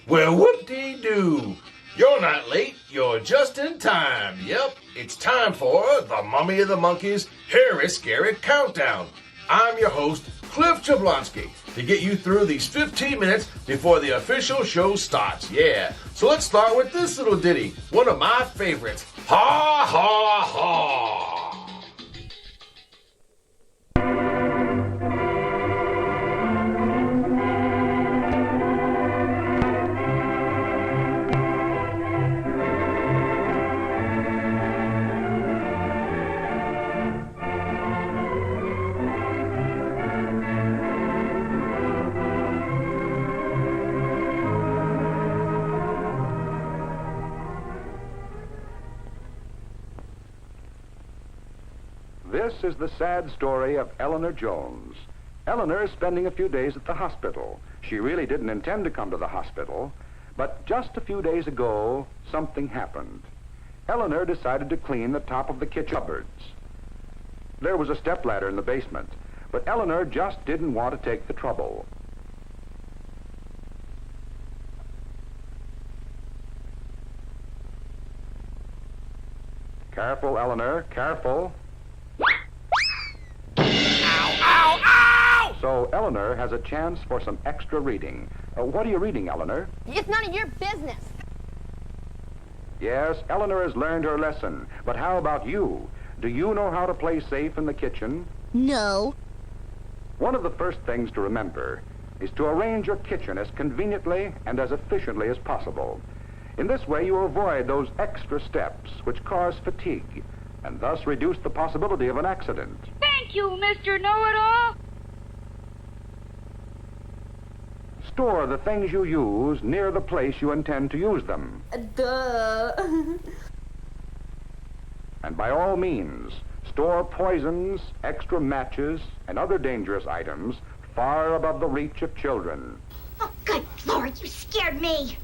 Well, whoop-dee-doo. You're not late, you're just in time. Yep, it's time for the Mummy and the Monkey's Hairy Scary Countdown. I'm your host, Cliff Jablonski, to get you through these 15 minutes before the official show starts. Yeah, so let's start with this little ditty, one of my favorites. Ha, ha, ha. This is the sad story of Eleanor Jones. Eleanor is spending a few days at the hospital. She really didn't intend to come to the hospital, but just a few days ago, something happened. Eleanor decided to clean the top of the kitchen cupboards. There was a stepladder in the basement, but Eleanor just didn't want to take the trouble. Careful, Eleanor, careful. Ow, ow! So Eleanor has a chance for some extra reading. What are you reading, Eleanor? It's none of your business. Yes, Eleanor has learned her lesson. But how about you? Do you know how to play safe in the kitchen? No. One of the first things to remember is to arrange your kitchen as conveniently and as efficiently as possible. In this way, you avoid those extra steps which cause fatigue and thus reduce the possibility of an accident. Thank you, Mr. Know-It-All. Store the things you use near the place you intend to use them. Duh. And by all means, store poisons, extra matches, and other dangerous items far above the reach of children. Oh, good Lord, you scared me.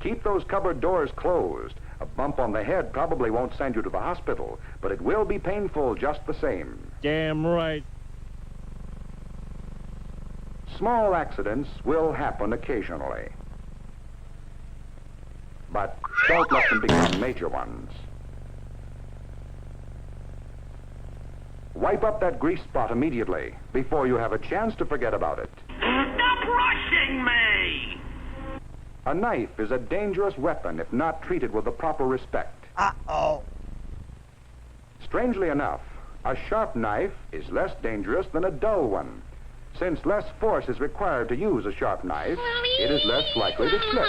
Keep those cupboard doors closed. A bump on the head probably won't send you to the hospital, but it will be painful just the same. Damn right. Small accidents will happen occasionally, but don't let them become major ones. Wipe up that grease spot immediately before you have a chance to forget about it. Stop rushing me! A knife is a dangerous weapon if not treated with the proper respect. Uh-oh. Strangely enough, a sharp knife is less dangerous than a dull one. Since less force is required to use a sharp knife, it is less likely to slip.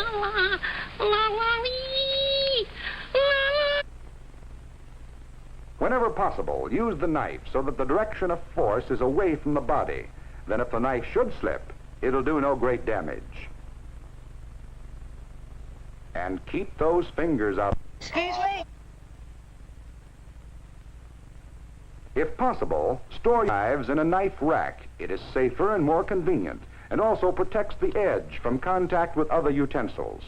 Whenever possible, use the knife so that the direction of force is away from the body. Then if the knife should slip, it'll do no great damage. And keep those fingers out. Excuse me? If possible, store knives in a knife rack. It is safer and more convenient, and also protects the edge from contact with other utensils.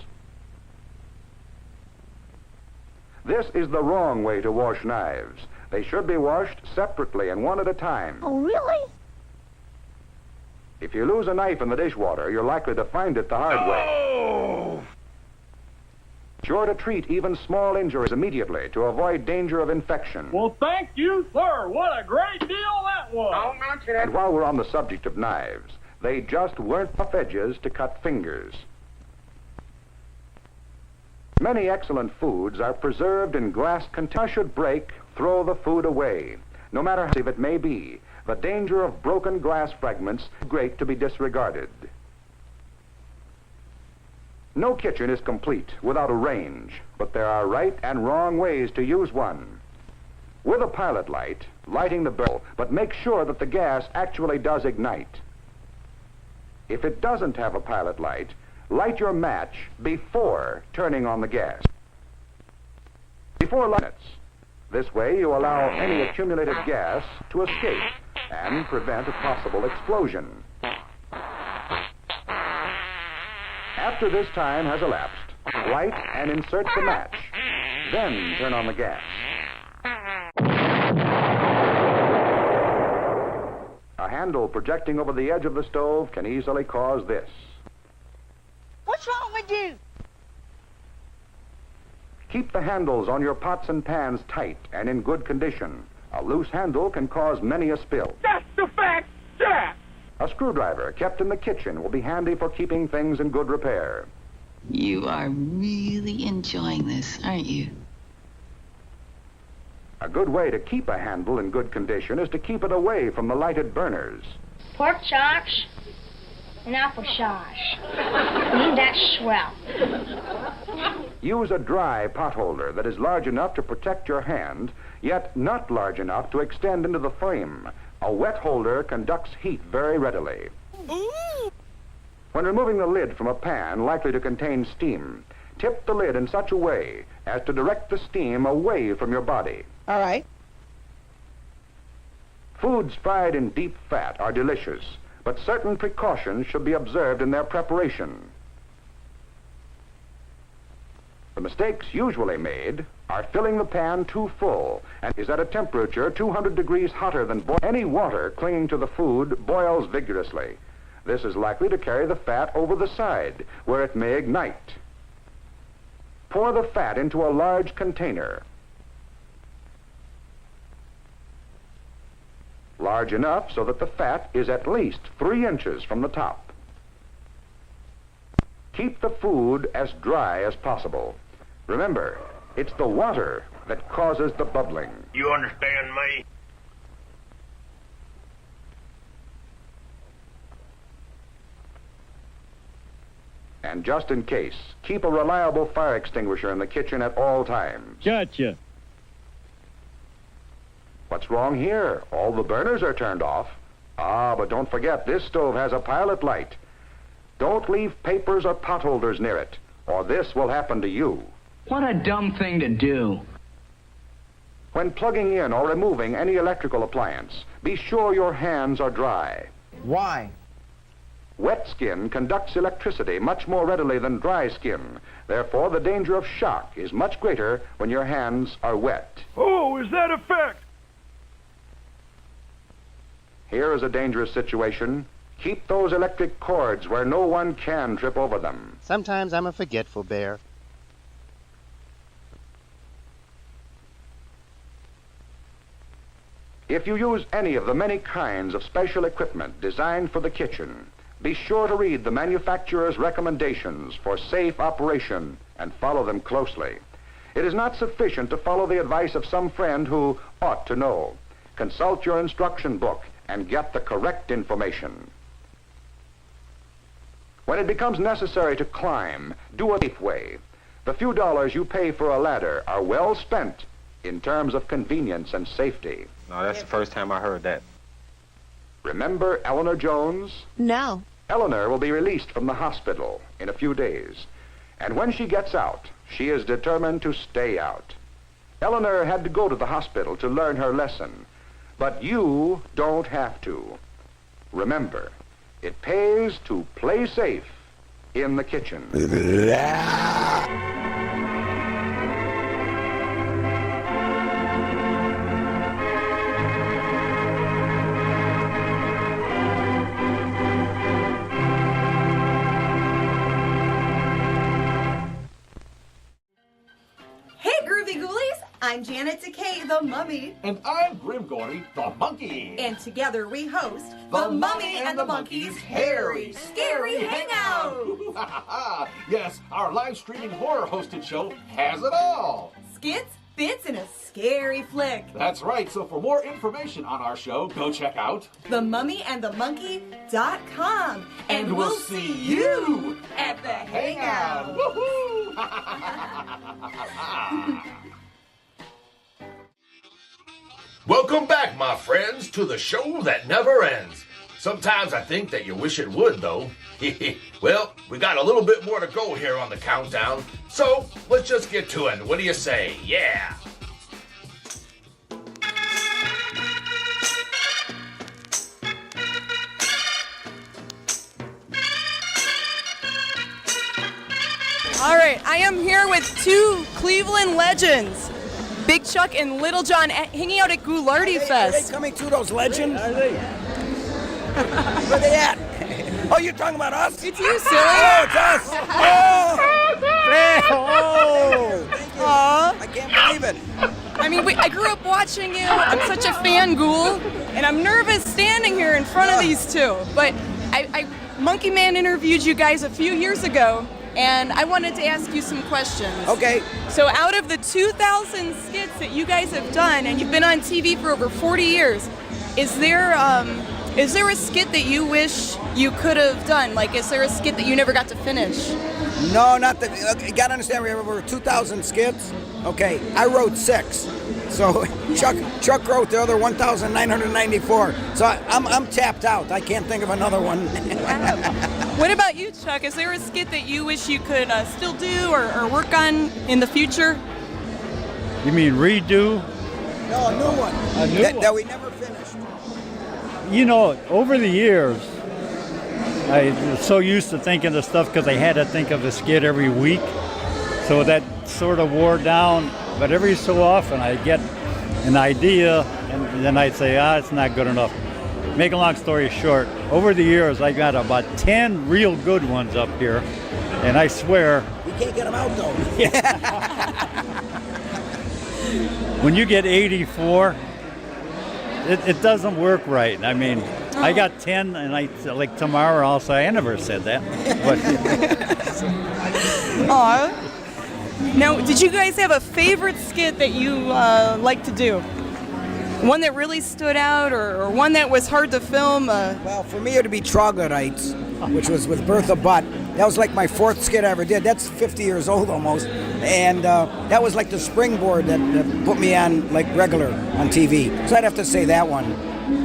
This is the wrong way to wash knives. They should be washed separately and one at a time. Oh, really? If you lose a knife in the dishwater, you're likely to find it the hard way. Sure to treat even small injuries immediately to avoid danger of infection. Well, thank you, sir. What a great deal that was. And while we're on the subject of knives, they just weren't tough edges to cut fingers. Many excellent foods are preserved in glass containers. Should break, throw the food away. No matter how safe it may be, the danger of broken glass fragments is great to be disregarded. No kitchen is complete without a range, but there are right and wrong ways to use one. With a pilot light, lighting the barrel, but make sure that the gas actually does ignite. If it doesn't have a pilot light, light your match before turning on the gas. Before minutes. This way you allow any accumulated gas to escape and prevent a possible explosion. After this time has elapsed, light and insert the match. Then turn on the gas. A handle projecting over the edge of the stove can easily cause this. you. Keep the handles on your pots and pans tight and in good condition. A loose handle can cause many a spill. That's the fact, Jack. A screwdriver kept in the kitchen will be handy for keeping things in good repair. You are really enjoying this, aren't you? A good way to keep a handle in good condition is to keep it away from the lighted burners. Pork chops and applesauce. That's swell. Use a dry pot holder that is large enough to protect your hand, yet not large enough to extend into the flame. A wet holder conducts heat very readily. When removing the lid from a pan likely to contain steam, tip the lid in such a way as to direct the steam away from your body. All right. Foods fried in deep fat are delicious, but certain precautions should be observed in their preparation. The mistakes usually made are filling the pan too full and is at a temperature 200 degrees hotter than any water clinging to the food boils vigorously. This is likely to carry the fat over the side, where it may ignite. Pour the fat into a large container. Large enough so that the fat is at least 3 inches from the top. Keep the food as dry as possible. Remember, it's the water that causes the bubbling. You understand me? And just in case, keep a reliable fire extinguisher in the kitchen at all times. Gotcha. What's wrong here? All the burners are turned off. Ah, but don't forget, this stove has a pilot light. Don't leave papers or potholders near it, or this will happen to you. What a dumb thing to do. When plugging in or removing any electrical appliance, be sure your hands are dry. Why? Wet skin conducts electricity much more readily than dry skin. Therefore, the danger of shock is much greater when your hands are wet. Oh, is that a fact? Here is a dangerous situation. Keep those electric cords where no one can trip over them. Sometimes I'm a forgetful bear. If you use any of the many kinds of special equipment designed for the kitchen, be sure to read the manufacturer's recommendations for safe operation and follow them closely. It is not sufficient to follow the advice of some friend who ought to know. Consult your instruction book and get the correct information. When it becomes necessary to climb, do it a safe way. The few dollars you pay for a ladder are well spent in terms of convenience and safety. No, that's the first time I heard that. Remember Eleanor Jones? No. Eleanor will be released from the hospital in a few days. And when she gets out, she is determined to stay out. Eleanor had to go to the hospital to learn her lesson. But you don't have to. Remember, it pays to play safe in the kitchen. I'm Janet Decay, the Mummy. And I'm Grimgordy, the Monkey. And together we host The Mummy and the Monkey's Hairy, Scary Hangout. Yes, our live streaming horror hosted show has it all. Skits, bits, and a scary flick. That's right, so for more information on our show, go check out themummyandthemonkey.com. And we'll see you at the Hangout. Woohoo! Welcome back, my friends, to the show that never ends. Sometimes I think that you wish it would, though. Well, we got a little bit more to go here on the countdown, so let's just get to it. What do you say? Yeah! All right, I am here with two Cleveland legends, Big Chuck and Little John, hanging out at Goulardi Fest. Are they coming to those legends? Are they? Where they at? Oh, you're talking about us? It's you, silly. Oh, it's us. Aw. I can't believe it. I mean, I grew up watching you. I'm such a fangirl, and I'm nervous standing here in front of these two. But Monkey Man interviewed you guys a few years ago, and I wanted to ask you some questions. Okay. So out of the 2,000 skits that you guys have done, and you've been on TV for over 40 years, is there a skit that you wish you could have done? Like, is there a skit that you never got to finish? No, not that. You gotta understand, we have over 2,000 skits. Okay, I wrote 6. So Chuck wrote the other 1,994. So I'm tapped out. I can't think of another one. What about you, Chuck? Is there a skit that you wish you could still do or work on in the future? You mean redo? No, a new one. A new one? That we never finished. You know, over the years, I was so used to thinking of stuff because I had to think of a skit every week. So that sort of wore down. But every so often I get an idea and then I'd say, it's not good enough. Make a long story short, over the years I got about 10 real good ones up here. And I swear... We can't get them out though. When you get 84, it doesn't work right. I mean, I got 10, and like tomorrow I'll say I never said that. But Aw. Now, did you guys have a favorite skit that you like to do? One that really stood out, or one that was hard to film? Well, for me it would be Troglodytes, which was with Bertha Butt. That was like my 4th skit I ever did. That's 50 years old almost. And that was like the springboard that put me on like regular on TV. So I'd have to say that one.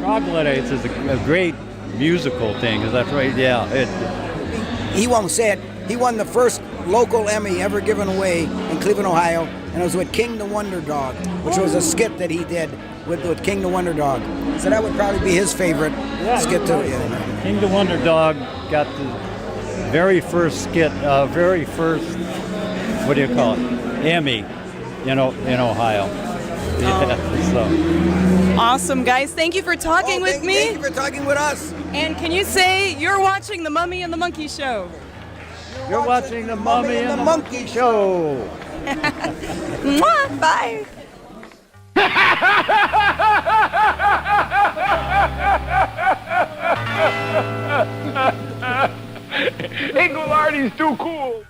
Troglodytes is a great musical thing, is that right? Yeah. He won't say it. He won the first local Emmy ever given away in Cleveland, Ohio, and it was with King the Wonder Dog, which was a skit that he did with King the Wonder Dog. So that would probably be his favorite skit too. Yeah. King the Wonder Dog got the very first skit, what do you call it, Emmy, in Ohio. Yeah, so. Awesome, guys. Thank you for talking with me. Thank you for talking with us. And can you say you're watching The Mummy and the Monkey Show? You're watching The Mummy and the Monkey Show. Mwah, bye. Inglewardy's too cool.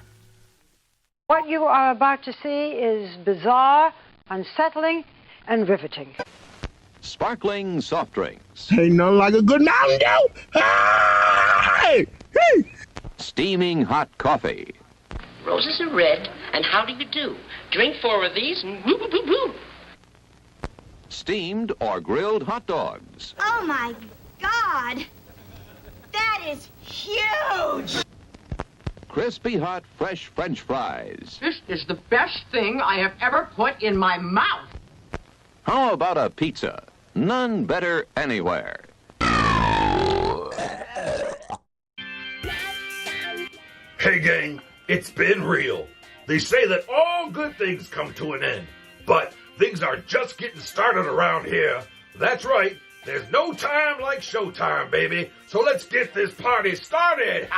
What you are about to see is bizarre, unsettling, and riveting. Sparkling soft drinks. Ain't nothing like a good Mountain Dew. Hey! Hey! Steaming hot coffee. Roses are red, and how do you do? Drink 4 of these and whoop, whoop, whoop, whoop. Steamed or grilled hot dogs. Oh my God! That is huge! Crispy hot fresh French fries. This is the best thing I have ever put in my mouth. How about a pizza? None better anywhere. Hey gang, it's been real. They say that all good things come to an end, but things are just getting started around here. That's right, there's no time like showtime, baby. So let's get this party started.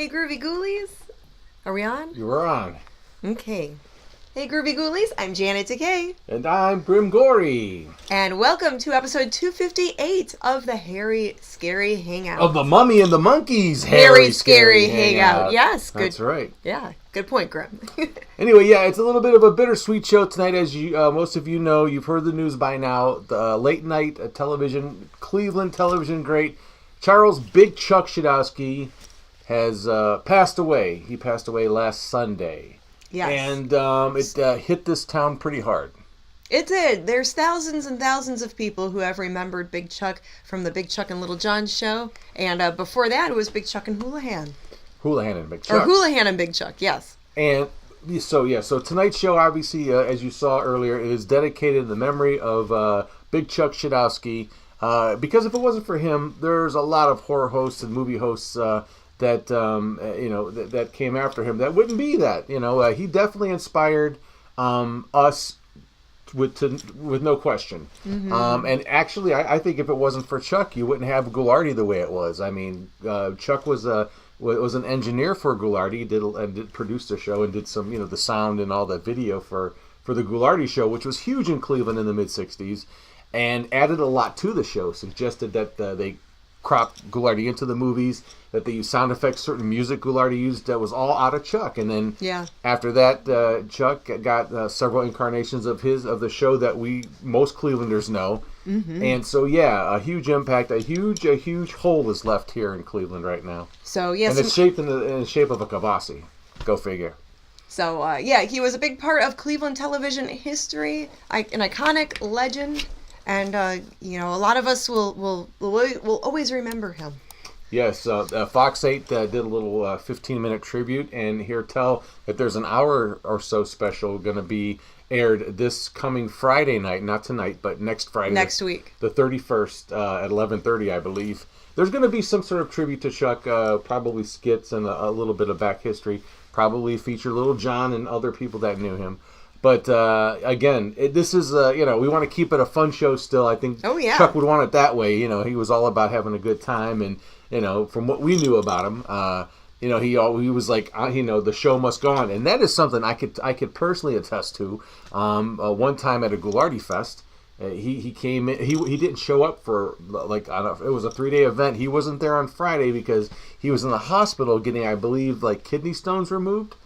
Hey, Groovy Ghoulies. Are we on? You were on. Okay. Hey, Groovy Ghoulies. I'm Janet Decay. And I'm Grim Gory. And welcome to episode 258 of the Hairy Scary Hangout. Of the Mummy and the Monkeys Hairy Scary Hangout. Yes, good. That's right. Yeah, good point, Grim. Anyway, yeah, it's a little bit of a bittersweet show tonight. As you, most of you know, you've heard the news by now. The late night television, Cleveland television great, Charles Big Chuck Shoutouts has passed away. He passed away last Sunday. Yes. And it hit this town pretty hard. It did. There's thousands and thousands of people who have remembered Big Chuck from the Big Chuck and Little John show. And before that, it was Big Chuck and Houlihan. Houlihan and Big Chuck. Or Houlihan and Big Chuck, yes. And so tonight's show, obviously, as you saw earlier, it is dedicated to the memory of Big Chuck Shoutouts. Because if it wasn't for him, there's a lot of horror hosts and movie hosts that came after him that wouldn't be that. He definitely inspired us with no question. Mm-hmm. And actually, I think if it wasn't for Chuck, you wouldn't have Ghoulardi the way it was. I mean, Chuck was an engineer for Ghoulardi. He did produce the show and did some the sound and all that video for the Ghoulardi show, which was huge in Cleveland in the mid '60s, and added a lot to the show. Suggested that they cropped Ghoulardi into the movies, that they used sound effects, certain music Ghoulardi used that was all out of Chuck. And then after that, Chuck got several incarnations of the show that most Clevelanders know. Mm-hmm. And so, a huge impact, a huge hole is left here in Cleveland right now. So, yes. And it's shaped in the shape of a kibasi. Go figure. So, he was a big part of Cleveland television history, an iconic legend. And, a lot of us will always remember him. Yes, Fox 8 did a little 15-minute tribute, and tell that there's an hour or so special going to be aired this coming Friday night, not tonight, but next Friday. Next week. The 31st at 11:30, I believe. There's going to be some sort of tribute to Chuck, probably skits and a little bit of back history, probably feature Little John and other people that knew him. But again, this is we want to keep it a fun show still. I think Chuck would want it that way. He was all about having a good time, and from what we knew about him, he was like the show must go on, and that is something I could personally attest to. One time at a Ghoulardi Fest, he came in. He didn't show up for it was a 3-day event. He wasn't there on Friday because he was in the hospital getting, I believe, kidney stones removed.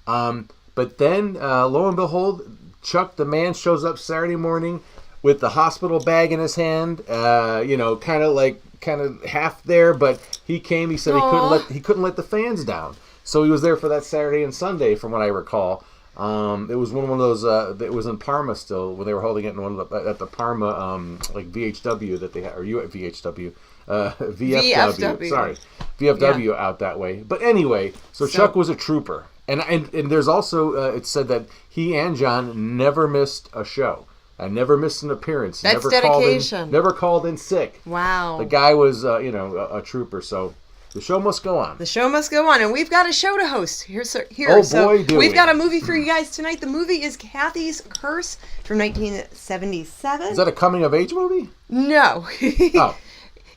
But then, lo and behold, Chuck the man shows up Saturday morning with the hospital bag in his hand, kind of half there, but he came. He said he couldn't let the fans down, so he was there for that Saturday and Sunday, from what I recall. It was one of those. It was in Parma still when they were holding it in at the Parma VHW that they had, or you at VHW. VFW. Sorry, VFW out that way. But anyway, so Chuck was a trooper. And there's also, it's said that he and John never missed a show. Never missed an appearance. That's never dedication. Never called in sick. Wow. The guy was, a trooper. So the show must go on. The show must go on. And we've got a show to host here. Oh, boy, do we've got a movie for you guys tonight. The movie is Kathy's Curse from 1977. Is that a coming-of-age movie? No. Oh.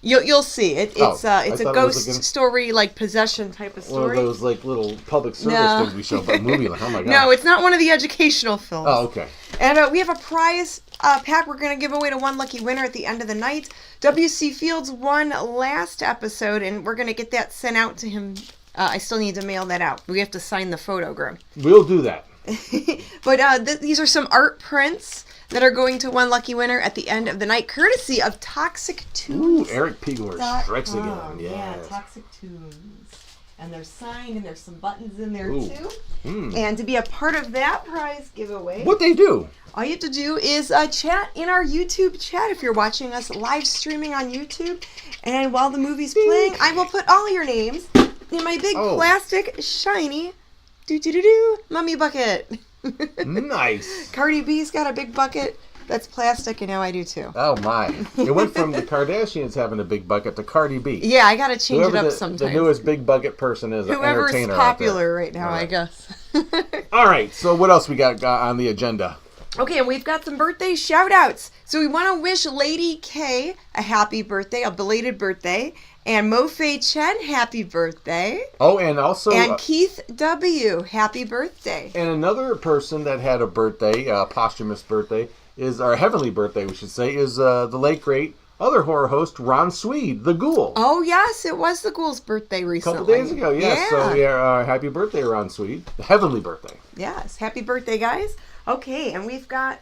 You'll see it. It's a ghost story, possession type of story. One of those little public service things we show, but movie. Oh my god! No, it's not one of the educational films. Oh, okay. And we have a prize pack we're going to give away to one lucky winner at the end of the night. W.C. Fields won last episode, and we're going to get that sent out to him. I still need to mail that out. We have to sign the photogram. We'll do that. But these are some art prints that are going to one lucky winner at the end of the night, courtesy of Toxic Tunes. Ooh, Eric Pigler strikes again. Yes. Yeah, Toxic Tunes. And they're signed, and there's some buttons in there, too. Mm. And to be a part of that prize giveaway... What they do? All you have to do is chat in our YouTube chat if you're watching us live streaming on YouTube. And while the movie's playing, I will put all your names in my big plastic, shiny, mummy bucket. Nice. Cardi B's got a big bucket that's plastic, and now I do too. Oh my! It went from the Kardashians having a big bucket to Cardi B. Yeah, I gotta change it up sometimes. The newest big bucket person is whoever's an entertainer popular right now, I guess. All right, so what else we got on the agenda? Okay, and we've got some birthday shout-outs. So we want to wish Lady K a happy birthday, a belated birthday. And Mofei Chen, happy birthday. Oh, and also... And Keith W., happy birthday. And another person that had a birthday, posthumous birthday, our heavenly birthday, we should say, is the late, great other horror host, Ron Swede, the Ghoul. Oh, yes, it was the Ghoul's birthday recently. A couple days ago, yes. Yeah. So, yeah, happy birthday, Ron Swede. Heavenly birthday. Yes, happy birthday, guys. Okay, and we've got,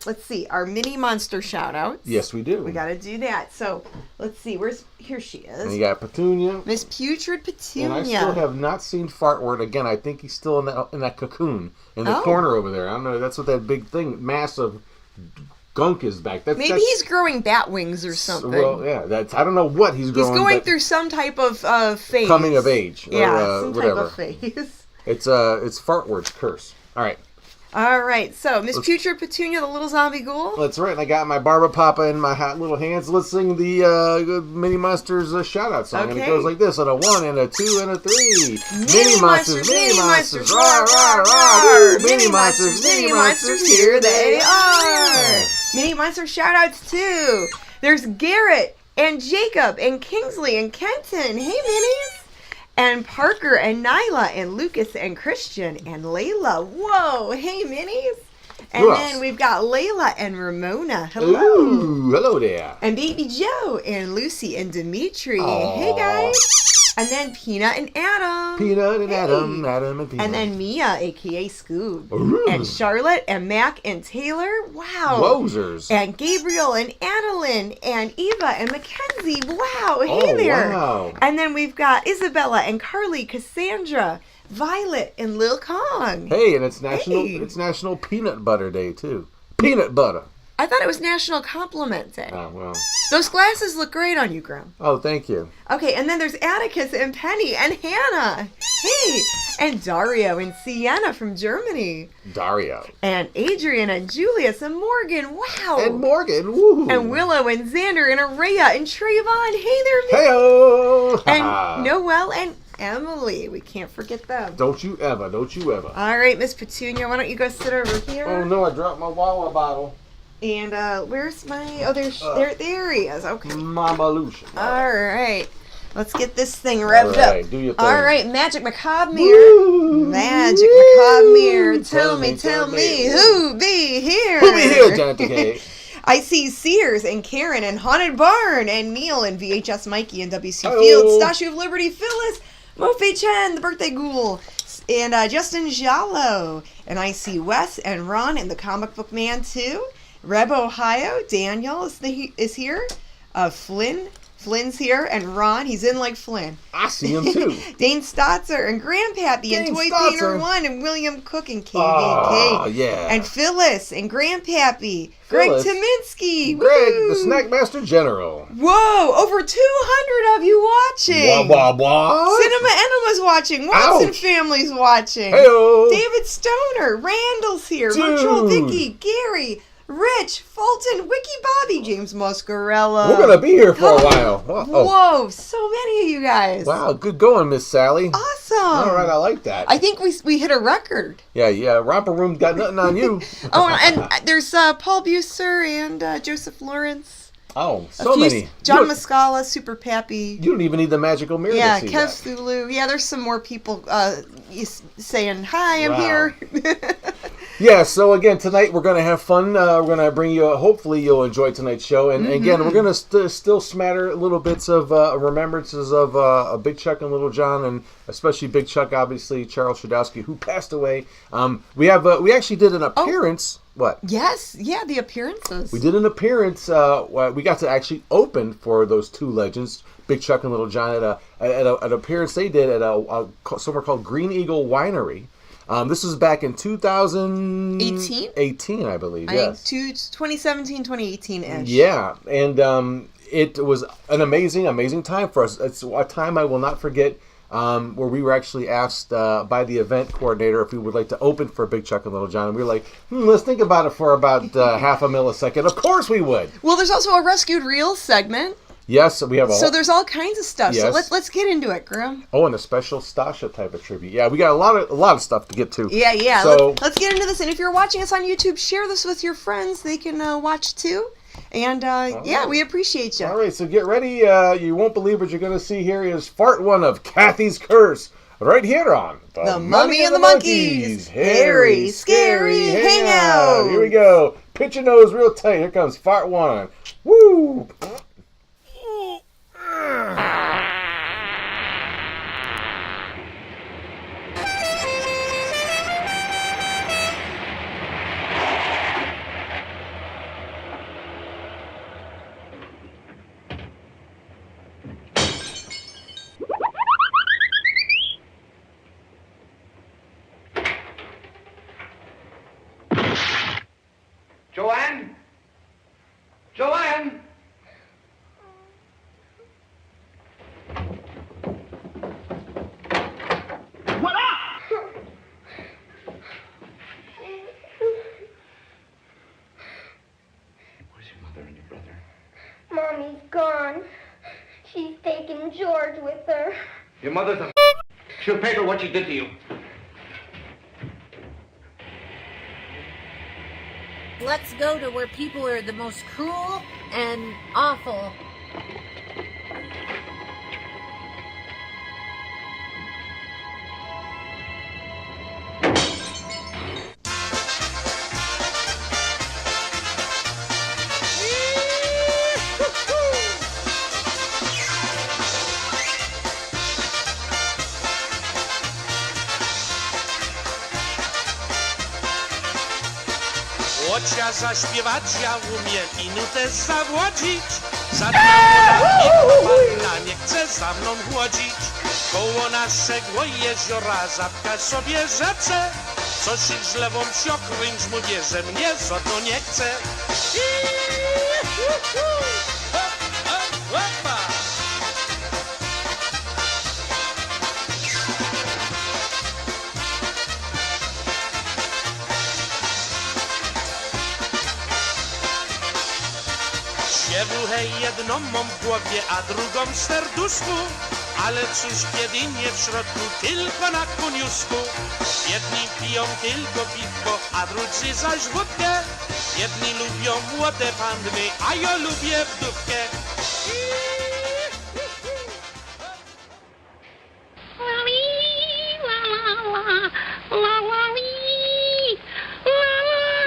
let's see, our mini monster shout-outs. Yes, we do. We got to do that. So, let's see, here she is. And you got Petunia. Miss Putrid Petunia. And I still have not seen Fartward. Again, I think he's still in that cocoon in the corner over there. I don't know, that's what that big thing, massive gunk is back. Maybe he's growing bat wings or something. Well, yeah, I don't know what he's growing. He's going through some type of phase. Coming of age. Yeah, some whatever. type of phase. It's Fartward's curse. All right. All right, so Miss Putrid Petunia, the little zombie ghoul. That's right, and I got my Barba Papa in my hot little hands. Let's sing the Mini Monsters shout-out song. Okay. And it goes like this, on a 1 and a 2 and a 3. Mini Monsters, Mini Monsters, roar, roar, roar. Mini Monsters, here they are. Mini Monster shout-outs too. There's Garrett and Jacob and Kingsley and Kenton. Hey, Minis. And Parker and Nyla and Lucas and Christian and Layla. Whoa, hey, Minis. And then we've got Layla and Ramona. Hello. Ooh, hello there. And Baby Joe and Lucy and Dimitri. Aww. Hey, guys. And then Peanut and Adam. Peanut and Adam and Peanut. And then Mia, a.k.a. Scoob. Ooh. And Charlotte and Mac and Taylor. Wow. Wowzers. And Gabriel and Annalyn and Eva and Mackenzie. Wow. Hey there. Wow. And then we've got Isabella and Carly, Cassandra, Violet, and Lil Kong. Hey, and it's National Peanut Butter Day, too. Peanut butter. I thought it was National Compliment Day. Oh, well. Those glasses look great on you, Grim. Oh, thank you. Okay, and then there's Atticus and Penny and Hannah. Hey, and Dario and Sienna from Germany. Dario. And Adrian and Julius and Morgan. Wow. And Morgan. Woohoo. And Willow and Xander and Araya and Trayvon. Hey there, man. Hey-o. And Noelle and Emily. We can't forget them. Don't you ever. All right, Miss Petunia, why don't you go sit over here? Oh, no, I dropped my Wawa bottle. And where's my... Oh, there he is. Okay. Mama Lucia. All right. Let's get this thing revved up. Do your thing. All right, Magic Macabre Mirror. Magic Macabre Mirror. Tell me, who be here? Who be here, Janet K? I see Sears and Karen and Haunted Barn and Neil and VHS Mikey and WC Fields, Statue of Liberty, Phyllis, Mofei Chen, the Birthday Ghoul, and Justin Jallo. And I see Wes and Ron and the Comic Book Man, too. Reb Ohio, Daniel is here. Flynn's here, and Ron, he's in like Flynn. I see him too. Dane Stotzer and Grandpappy and Toy Painter 1 and William Cook and KVK. Oh, yeah. And Phyllis and Grandpappy. Greg Tominski. Greg, the Snack Master General. Whoa, over 200 of you watching. What? Cinema Enema's watching. Watson Family's watching. Hey-o. David Stoner. Randall's here. Virtual Vicky. Gary. Rich, Fulton, Wiki Bobby, James Muscarella. We're going to be here for a while. Whoa, so many of you guys. Wow, good going, Miss Sally. Awesome. All right, I like that. I think we hit a record. Yeah, Romper Room got nothing on you. Oh, and there's Paul Buser and Joseph Lawrence. Oh, so many. John Muscala, Super Pappy. You don't even need the magical mirror to see Kev that. Thulu. Yeah, there's some more people saying, hi, I'm here. Yeah, so again, tonight we're going to have fun. We're going to bring you, hopefully you'll enjoy tonight's show. And again, we're going to still smatter little bits of remembrances of Big Chuck and Little John, and especially Big Chuck, obviously, Charles Shadowski, who passed away. We actually did an appearance. What? Yes, yeah, the appearances. We did an appearance. We got to actually open for those two legends, Big Chuck and Little John, at an appearance they did at somewhere called Green Eagle Winery. This was back in 2018, I believe. Yes, 2017, 2018-ish. Yeah, and it was an amazing time for us. It's a time I will not forget. Where we were actually asked by the event coordinator if we would like to open for Big Chuck and Little John. And we were like, let's think about it for about half a millisecond. Of course we would. Well, there's also a Rescued Reels segment. Yes, we have So there's all kinds of stuff. Yes. So let's get into it, Grim. Oh, and a special Stasha type of tribute. Yeah, we got a lot of stuff to get to. Yeah. So let's get into this. And if you're watching us on YouTube, share this with your friends. They can watch too. And yeah, we appreciate you. All right, so get ready. You won't believe what you're going to see here is part 1 of Kathy's Curse. Right here on The Mummy and the Monkeys. Hairy, scary hangout. Here we go. Pitch your nose real tight. Here comes part 1. Woo! Joanne? Joanne? What up? Where's your mother and your brother? Mommy's gone. She's taken George with her. Your mother's a She'll pay for what she did to you. Let's go to where people are the most cruel and awful. Chociaż zaśpiewać ja umiem i nutę zawłodzić. Żadna nie chce za mną chłodzić. Koło naszego jeziora żabka sobie rzecze. Coś ich lewą siokrynć mówię, że mnie żadno nie chce. Siewuchę jedną mam w głowie, a drugą w serduszku. Ale cóż, kiedy nie w środku, tylko na koniuszku. Jedni piją tylko piwko, a drudzy zaś wódkę. Jedni lubią młode panny, a ja lubię wdówkę.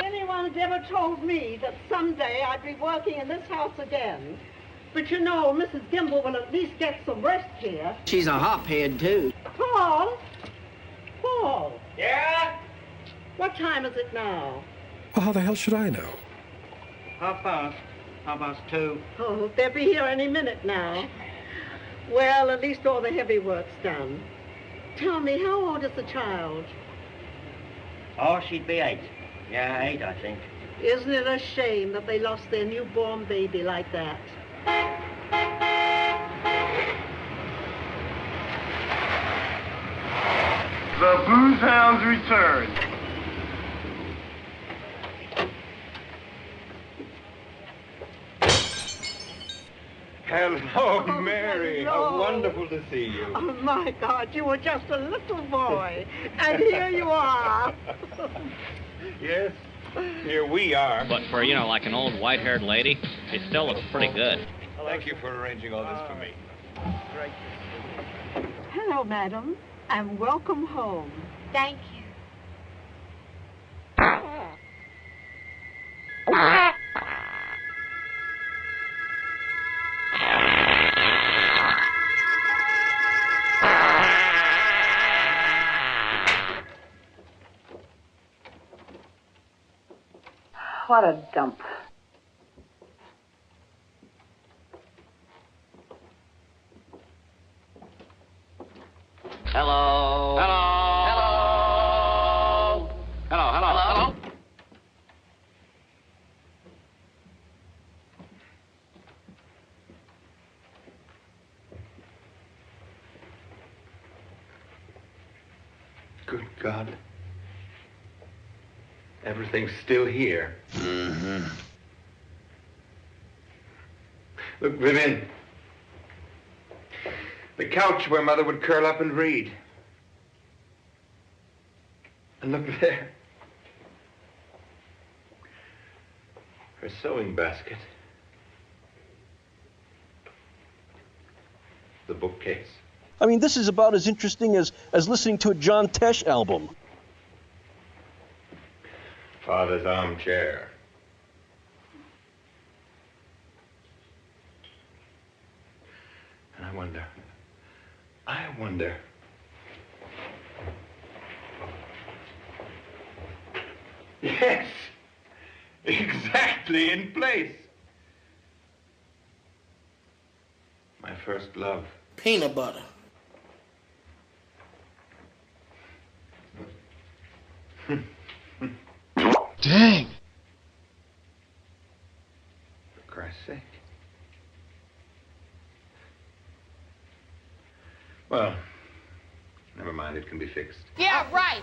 Anyone's ever told me that someday I'd be working in this house again. But you know, Mrs. Gimble will at least get some rest here. She's a hophead, too. Paul? Paul? Yeah? What time is it now? Well, how the hell should I know? 2:30. Oh, they'll be here any minute now. Well, at least all the heavy work's done. Tell me, how old is the child? Oh, she'd be 8. Yeah, 8, I think. Isn't it a shame that they lost their newborn baby like that? The Booze Hounds return. Hello, Mary. hello. How wonderful to see you. Oh, my God, you were just a little boy, and here you are. Yes, here we are. But for, like an old white-haired lady, she still looks pretty good. Thank you for arranging all this for me. Hello, madam, and welcome home. Thank you. What a dump. Hello. Hello. Hello. Hello. Hello. Hello. Good God. Everything's still here. Mm-hmm. Look, Vivian. The couch where Mother would curl up and read. And look there. Her sewing basket. The bookcase. I mean, this is about as interesting as listening to a John Tesh album. Father's armchair. And I wonder. Yes, exactly in place. My first love. Peanut butter. Dang. For Christ's sake. Well, never mind, it can be fixed. Yeah, right.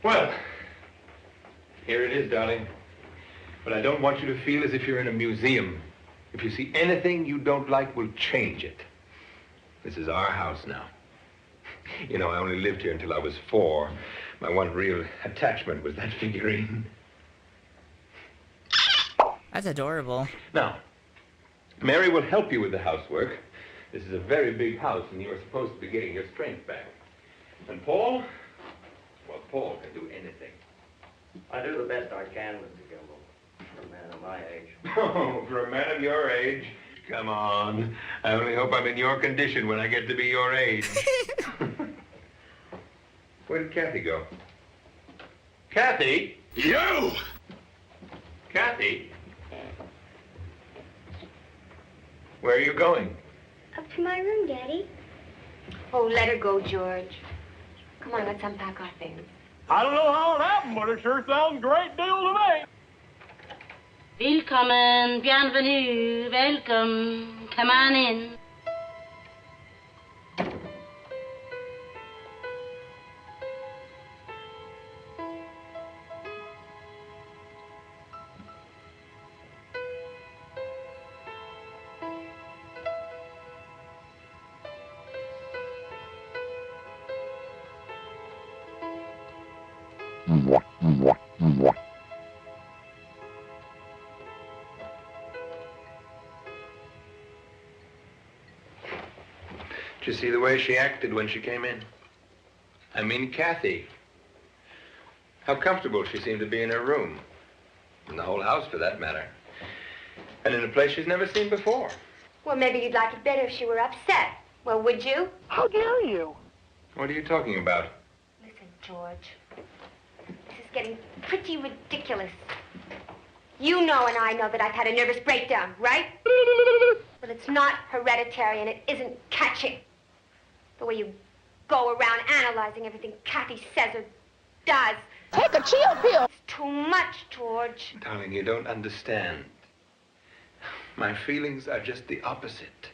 Well, here it is, darling. But I don't want you to feel as if you're in a museum. If you see anything you don't like, we'll change it. This is our house now. You know, I only lived here until I was 4. My one real attachment was that figurine. That's adorable. Now, Mary will help you with the housework. This is a very big house, and you are supposed to be getting your strength back. And Paul? Well, Paul can do anything. I do the best I can, Mr. Gimble, for a man of my age. Oh, for a man of your age? Come on. I only hope I'm in your condition when I get to be your age. Where did Kathy go? Kathy? You! Kathy? Where are you going? Up to my room, Daddy. Oh, let her go, George. Come on, let's unpack our things. I don't know how it happened, but it sure sounds a great deal to me. Willkommen, bienvenue, welcome. Come on in. Did you see the way she acted when she came in? I mean, Kathy. How comfortable she seemed to be in her room. In the whole house, for that matter. And in a place she's never seen before. Well, maybe you'd like it better if she were upset. Well, would you? How dare you? What are you talking about? Listen, George. This is getting pretty ridiculous. You know and I know that I've had a nervous breakdown, right? Well, it's not hereditary and it isn't catching. The way you go around analyzing everything Kathy says or does. Take a chill pill. It's too much, George. Darling, you don't understand. My feelings are just the opposite.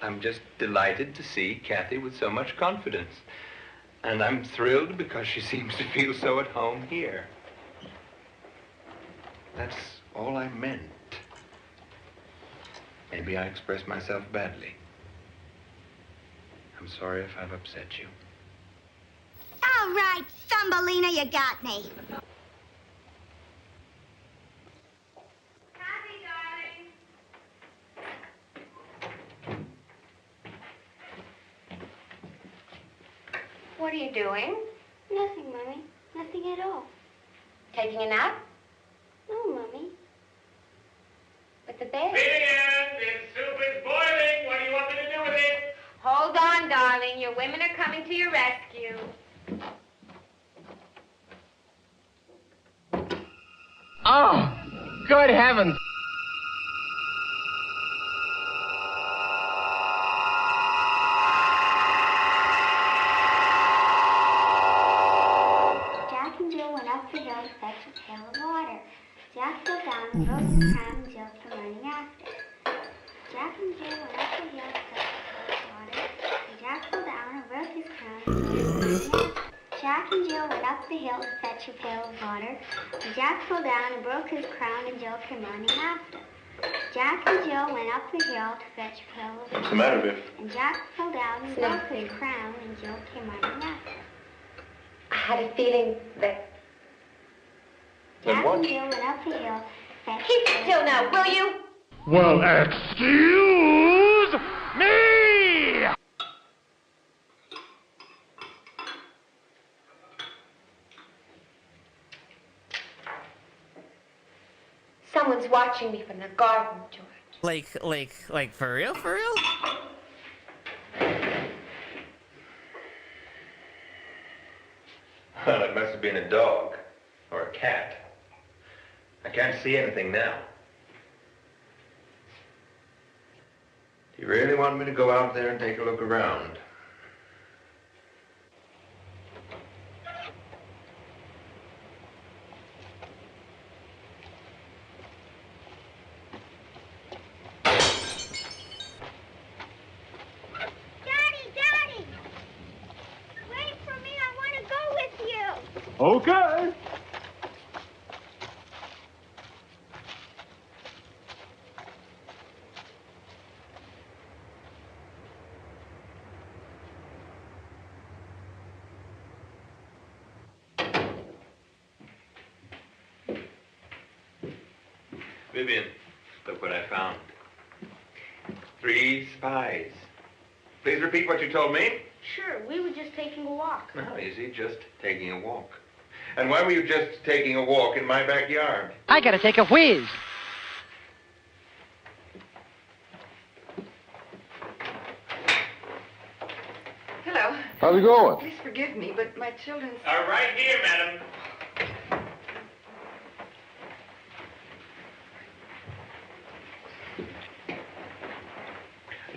I'm just delighted to see Kathy with so much confidence. And I'm thrilled because she seems to feel so at home here. That's all I meant. Maybe I expressed myself badly. I'm sorry if I've upset you. All right, Thumbelina, you got me. What are you doing? Nothing, Mommy. Nothing at all. Taking a nap? No, Mommy. With the bear? Vivian, this soup is boiling. What do you want me to do with it? Hold on, darling. Your women are coming to your rescue. Oh, good heavens. Jack and Jill went up the hill to fetch a pail of water. Jack fell down and broke his crown and Jill came running after. Jack and Jill went up the hill to fetch a pail of water. And Jack fell down and broke his crown and Jill came running after. Jack and Jill went up the hill to fetch a pail of water. And Jack fell down and broke his crown and Jill came running after. Jack and Jill went up the hill to fetch a pail of water. What's the matter, Biff? And Jack fell down and broke his crown and Jill came running after. I had a feeling that Then Jack what? and Jill went up the hill. Keep still now, will you? Well, excuse me! Someone's watching me from the garden, George. Like for real? For real? Well, it must have been a dog. Or a cat. I can't see anything now. Do you really want me to go out there and take a look around? Daddy! Wait for me, I want to go with you. Okay. Vivian, look what I found. 3 spies. Please repeat what you told me. Sure, we were just taking a walk. No, easy, just taking a walk. And why were you just taking a walk in my backyard? I gotta take a whiz. Hello. How's it going? Please forgive me, but my children's... Right here, madam.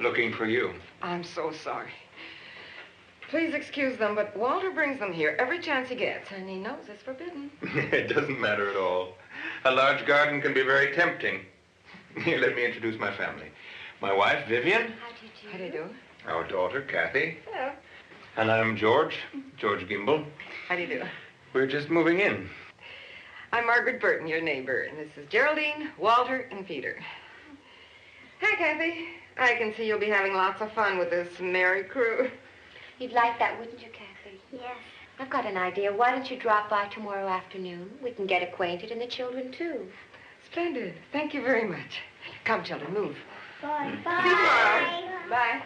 Looking for you. I'm so sorry. Please excuse them, but Walter brings them here every chance he gets, and he knows it's forbidden. It doesn't matter at all. A large garden can be very tempting. Here, let me introduce my family. My wife, Vivian. How do you do? Our daughter, Kathy. Hello. And I'm George Gimble. How do you do? We're just moving in. I'm Margaret Burton, your neighbor, and this is Geraldine, Walter, and Peter. Hi, Kathy. I can see you'll be having lots of fun with this merry crew. You'd like that, wouldn't you, Kathy? Yes. I've got an idea. Why don't you drop by tomorrow afternoon? We can get acquainted, and the children, too. Splendid. Thank you very much. Come, children, move. Bye. See you tomorrow. Bye.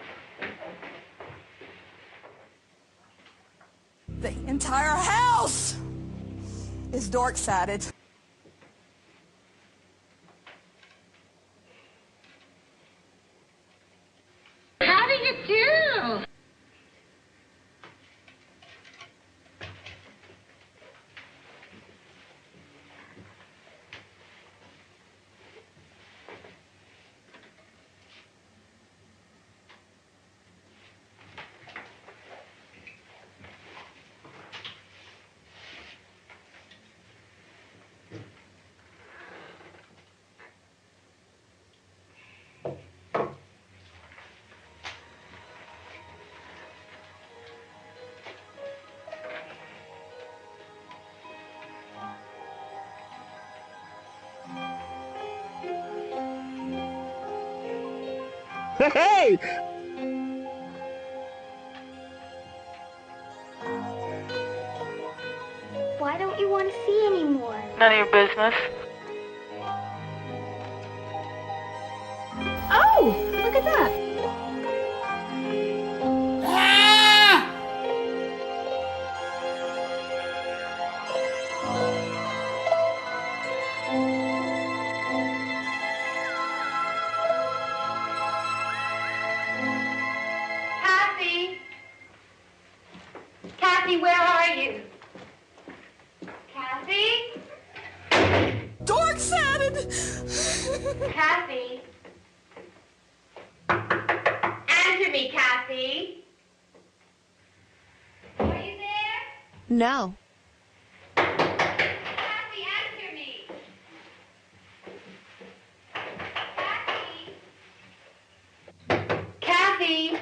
The entire house is dork-sided. How do you do? Hey! Why don't you want to see anymore? None of your business. Oh, look at that. Kathy? Kathy, where are you? Kathy? Dork-sided! Kathy? Answer me, Kathy. Are you there? No. Kathy, answer me. Kathy? Kathy?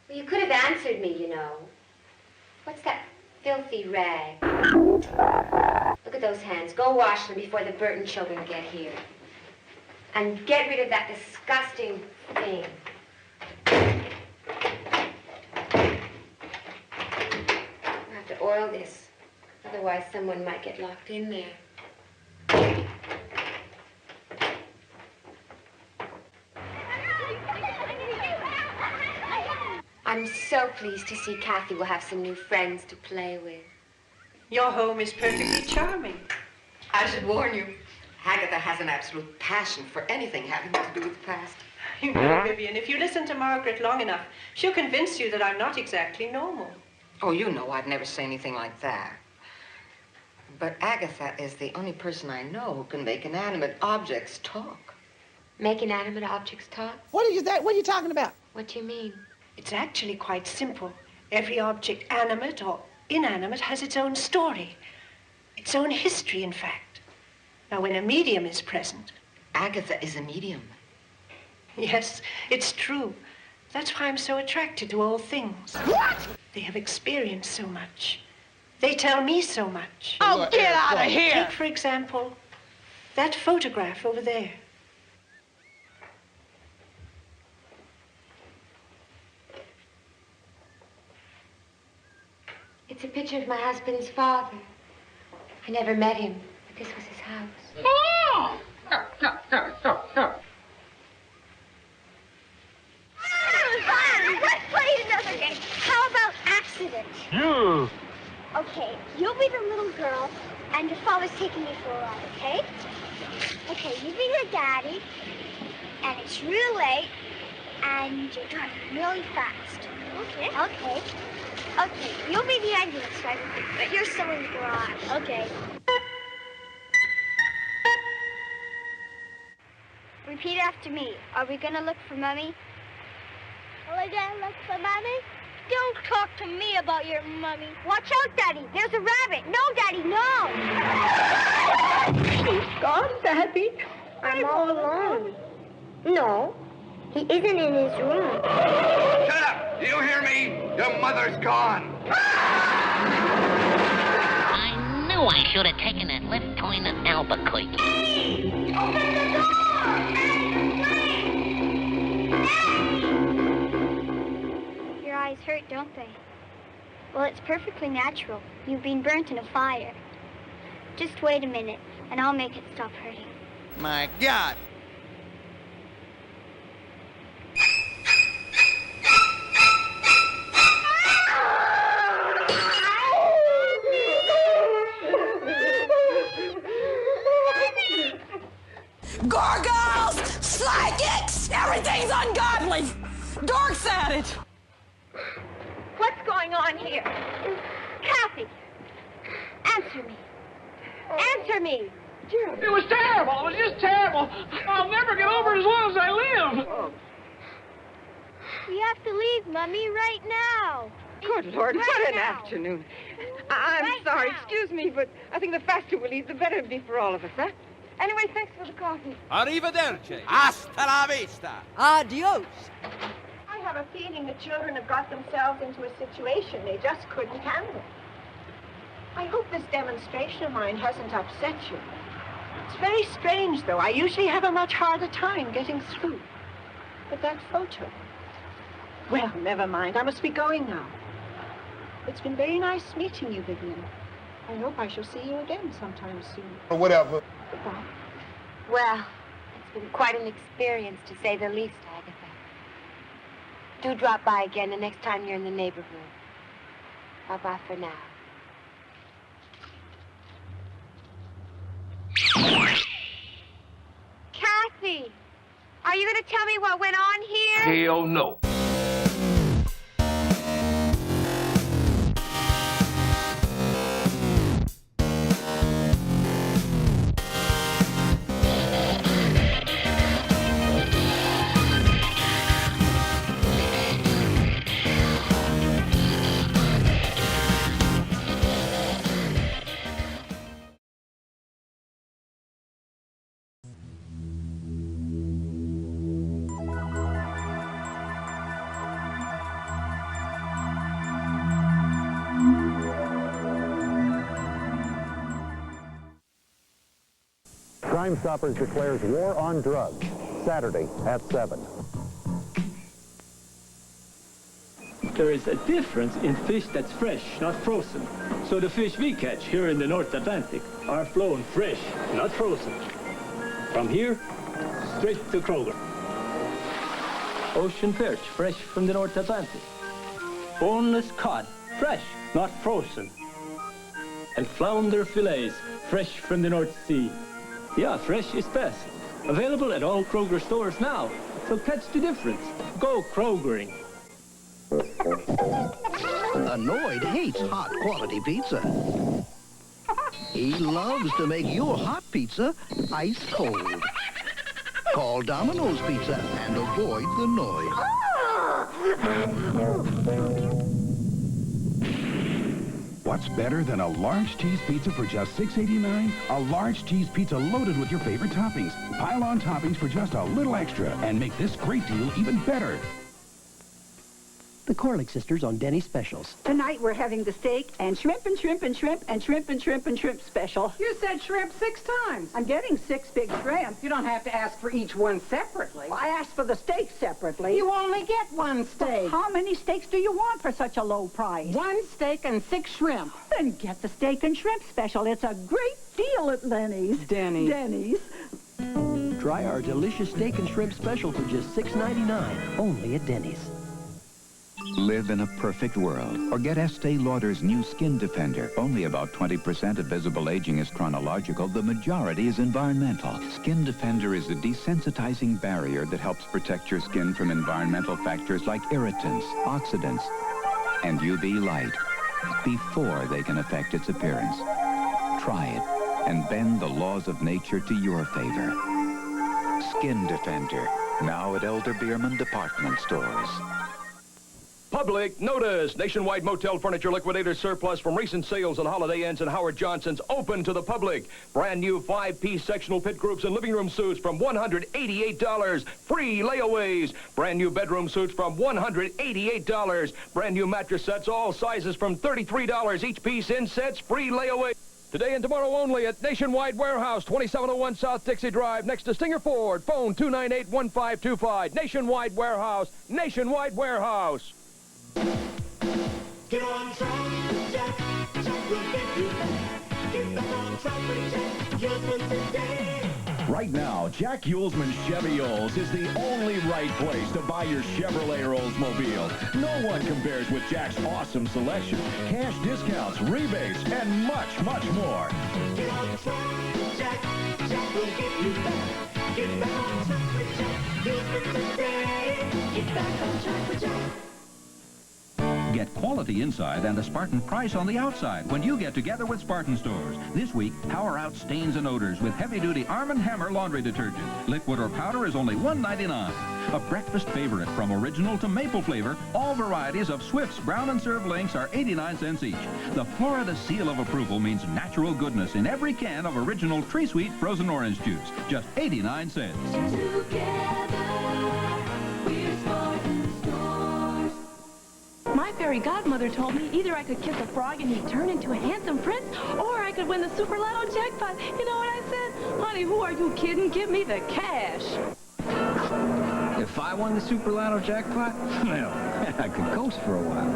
Well, you could have answered me, you know. What's that filthy rag? Look at those hands. Go wash them before the Burton children get here. And get rid of that disgusting thing. oil this. Otherwise, someone might get locked in there. I'm so pleased to see Kathy will have some new friends to play with. Your home is perfectly charming. I should warn you, Agatha has an absolute passion for anything having to do with the past. You know, Vivian, if you listen to Margaret long enough, she'll convince you that I'm not exactly normal. Oh, you know I'd never say anything like that. But Agatha is the only person I know who can make inanimate objects talk. Make inanimate objects talk? What are you talking about? What do you mean? It's actually quite simple. Every object, animate or inanimate, has its own story. Its own history, in fact. Now, when a medium is present... Agatha is a medium. Yes, it's true. That's why I'm so attracted to all things. What? They have experienced so much. They tell me so much. Oh, get out of here! Take, for example, that photograph over there. It's a picture of my husband's father. I never met him, but this was his house. Oh! Let's play another game. How about accident? You. Okay, you'll be the little girl, and your father's taking you for a ride, okay? Okay, you be your daddy, and it's real late, and you're driving really fast. Okay. Okay. Okay, you'll be the ambulance driver, but you're still in the garage. Okay. Repeat after me. Are we gonna look for Mummy? Are we gonna look for Mummy? Don't talk to me about your mummy. Watch out, Daddy. There's a rabbit. No, Daddy, no. He's gone, Daddy. I'm all alone. No, he isn't in his room. Shut up! Do you hear me? Your mother's gone. I knew I should have taken that left turn at Albuquerque. Daddy! Open the door! Your eyes hurt, don't they? Well, it's perfectly natural. You've been burnt in a fire. Just wait a minute, and I'll make it stop hurting. My God! Gargoyles! Psychics! Everything's ungodly! Dork's at it! What's going on here? Kathy! Answer me. Answer me! It was terrible. It was just terrible. I'll never get over it as long as I live. We have to leave, Mummy, right now. Good Lord, Right what an now. afternoon. I'm sorry, excuse me, but I think the faster we leave, the better it'll be for all of us, huh? Anyway, thanks for the coffee. Arrivederci. Hasta la vista. Adios! I have a feeling the children have got themselves into a situation they just couldn't handle. I hope this demonstration of mine hasn't upset you. It's very strange, though. I usually have a much harder time getting through. But that photo... Well, never mind. I must be going now. It's been very nice meeting you, Vivian. I hope I shall see you again sometime soon. Or whatever. Goodbye. Well, it's been quite an experience, to say the least, Agatha. Do drop by again the next time you're in the neighborhood. Bye-bye for now. Kathy! Are you going to tell me what went on here? Hell no. Crime Stoppers declares war on drugs, Saturday at 7. There is a difference in fish that's fresh, not frozen. So the fish we catch here in the North Atlantic are flown fresh, not frozen. From here, straight to Kroger. Ocean perch, fresh from the North Atlantic. Boneless cod, fresh, not frozen. And flounder fillets, fresh from the North Sea. Yeah, fresh is best. Available at all Kroger stores now. So catch the difference. Go Krogering. Annoyed hates hot quality pizza. He loves to make your hot pizza ice cold. Call Domino's Pizza and avoid the noise. What's better than a large cheese pizza for just $6.89? A large cheese pizza loaded with your favorite toppings. Pile on toppings for just a little extra and make this great deal even better. The Corlick sisters on Denny's specials. Tonight we're having the steak and shrimp and shrimp and shrimp and shrimp and shrimp and shrimp special. You said shrimp 6 times. I'm getting 6 big shrimp. You don't have to ask for each one separately. I asked for the steak separately. You only get 1 steak. How many steaks do you want for such a low price? 1 steak and 6 shrimp. Then get the steak and shrimp special. It's a great deal at Lenny's. Denny's. Try our delicious steak and shrimp special for just $6.99, only at Denny's. Live in a perfect world, or get Estee Lauder's new Skin Defender. Only about 20% of visible aging is chronological. The majority is environmental. Skin Defender is a desensitizing barrier that helps protect your skin from environmental factors like irritants, oxidants, and UV light before they can affect its appearance. Try it and bend the laws of nature to your favor. Skin Defender, now at Elder Beerman department stores. Public notice. Nationwide motel furniture liquidator surplus from recent sales on Holiday Inns and Howard Johnson's open to the public. Brand new 5-piece sectional pit groups and living room suites from $188. Free layaways. Brand new bedroom suites from $188. Brand new mattress sets, all sizes from $33 each piece in sets. Free layaway. Today and tomorrow only at Nationwide Warehouse, 2701 South Dixie Drive, next to Stinger Ford. Phone 298-1525. Nationwide Warehouse. Nationwide Warehouse. Get on track with Jack. Jack will get you back. Get back on track with Jack. Yulesman today. Right now, Jack Yulesman Chevy Olds is the only right place to buy your Chevrolet or Oldsmobile. No one compares with Jack's awesome selection, cash discounts, rebates, and much, much more. Get on track with Jack. Jack will get you back. Get back on track with Jack. Yulesman today. Get back on track with Jack. Get quality inside and a Spartan price on the outside when you get together with Spartan stores. This week, power out stains and odors with heavy-duty Arm & Hammer laundry detergent. Liquid or powder is only $1.99. A breakfast favorite from original to maple flavor. All varieties of Swift's Brown and Serve Links are 89 cents each. The Florida seal of approval means natural goodness in every can of original Tree Sweet frozen orange juice. Just 89 cents. My fairy godmother told me either I could kiss a frog and he'd turn into a handsome prince, or I could win the Super Lotto jackpot. You know what I said? Honey, who are you kidding? Give me the cash. If I won the Super Lotto jackpot, well, I could coast for a while.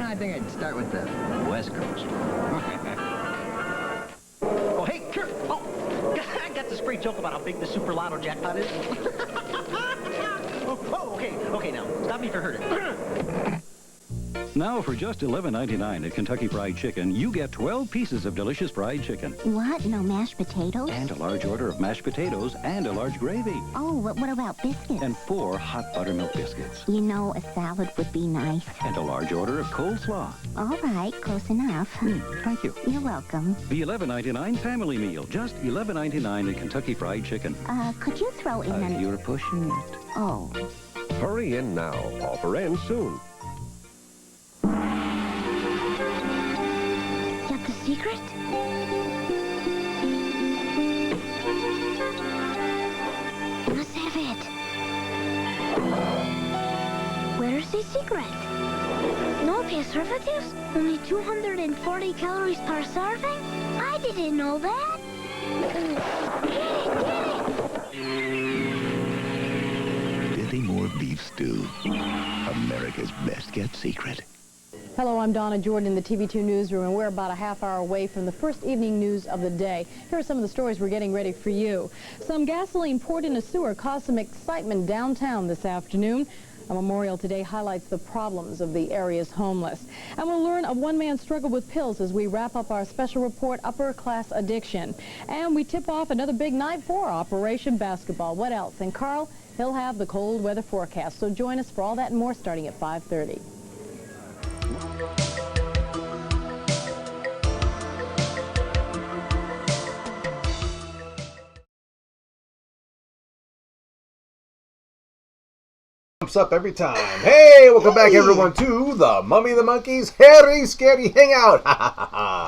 I think I'd start with the West Coast. Oh, hey, Kurt. Oh, I got this great joke about how big the Super Lotto jackpot is. Okay, now, stop me if you heard it. Now, for just $11.99 at Kentucky Fried Chicken, you get 12 pieces of delicious fried chicken. What? No mashed potatoes? And a large order of mashed potatoes and a large gravy. Oh, what about biscuits? And 4 hot buttermilk biscuits. You know, a salad would be nice. And a large order of coleslaw. All right, close enough. Thank you. You're welcome. The $11.99 family meal, just $11.99 at Kentucky Fried Chicken. Could you throw in an... You're pushing it. Oh. Hurry in now. Offer ends soon. Got the secret? Let's have it. Where's the secret? No preservatives? Only 240 calories per serving? I didn't know that. Get it! More more beef stew. America's best kept secret. Hello, I'm Donna Jordan in the TV2 newsroom, and we're about a half hour away from the first evening news of the day. Here are some of the stories we're getting ready for you. Some gasoline poured in a sewer caused some excitement downtown this afternoon. A memorial today highlights the problems of the area's homeless. And we'll learn of one man's struggle with pills as we wrap up our special report, Upper Class Addiction. And we tip off another big night for Operation Basketball. What else? And Carl, he'll have the cold weather forecast. So join us for all that and more starting at 5:30. Up every time. Hey, welcome back everyone to the Mummy and the Monkey's Hairy Scary Hangout.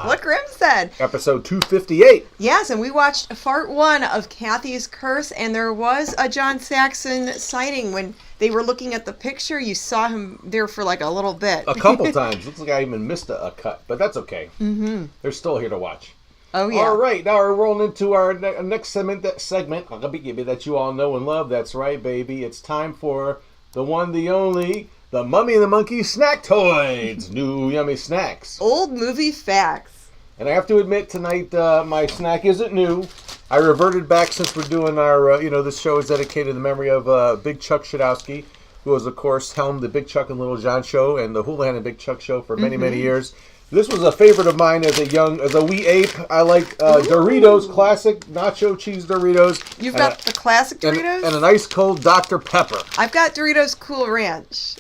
What Grim said. Episode 258. Yes, and we watched part 1 of Kathy's Curse, and there was a John Saxon sighting. When they were looking at the picture, you saw him there for like a little bit. A couple times. Looks like I even missed a cut, but that's okay. Mm-hmm. They're still here to watch. Oh, yeah. All right, now we're rolling into our next segment that you all know and love. That's right, baby. It's time for the one, the only, the Mummy and the Monkey Snack Toys. New yummy snacks. Old movie facts. And I have to admit, tonight, my snack isn't new. I reverted back since we're doing our, this show is dedicated to the memory of Big Chuck Shadowski, who was, of course, helmed the Big Chuck and Little John show and the Houlihan and Big Chuck show for many, many years. This was a favorite of mine as a wee ape. I like Doritos, classic nacho cheese Doritos. You've got the classic Doritos? And an ice cold Dr. Pepper. I've got Doritos Cool Ranch.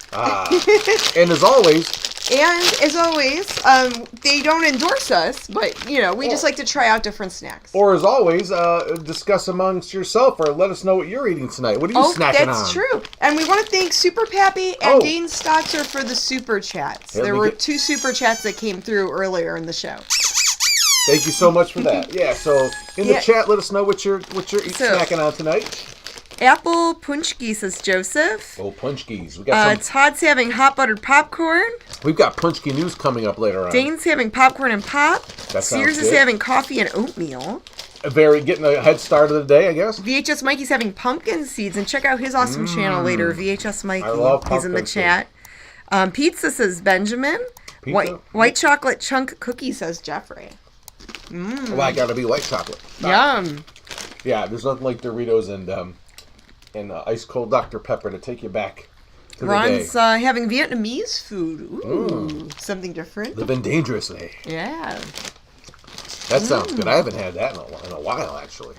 And as always, they don't endorse us, but, we just like to try out different snacks. Or as always, discuss amongst yourself or let us know what you're eating tonight. What are you snacking on? That's true. And we want to thank Super Pappy and Dean Stotzer for the super chats. There were 2 super chats that came through earlier in the show. Thank you so much for that. Yeah, so in the chat, let us know what you're snacking on tonight. Apple Punchki, says Joseph. Oh, Punchkis. We got Todd's having hot buttered popcorn. We've got Punchki news coming up later on. Dane's having popcorn and pop. That Sears is having coffee and oatmeal. Getting a head start of the day, I guess. VHS Mikey's having pumpkin seeds, and check out his awesome channel later, VHS Mikey. I love pumpkin. He's in the chat. Pizza, says Benjamin. White chocolate chunk cookie, says Jeffrey. Well, I gotta be white chocolate. Yum. Yeah, there's nothing like Doritos and ice cold Dr. Pepper to take you back to Ron's the day. having Vietnamese food. Ooh, something different. Living dangerously. Yeah. That sounds good. I haven't had that in a while, actually.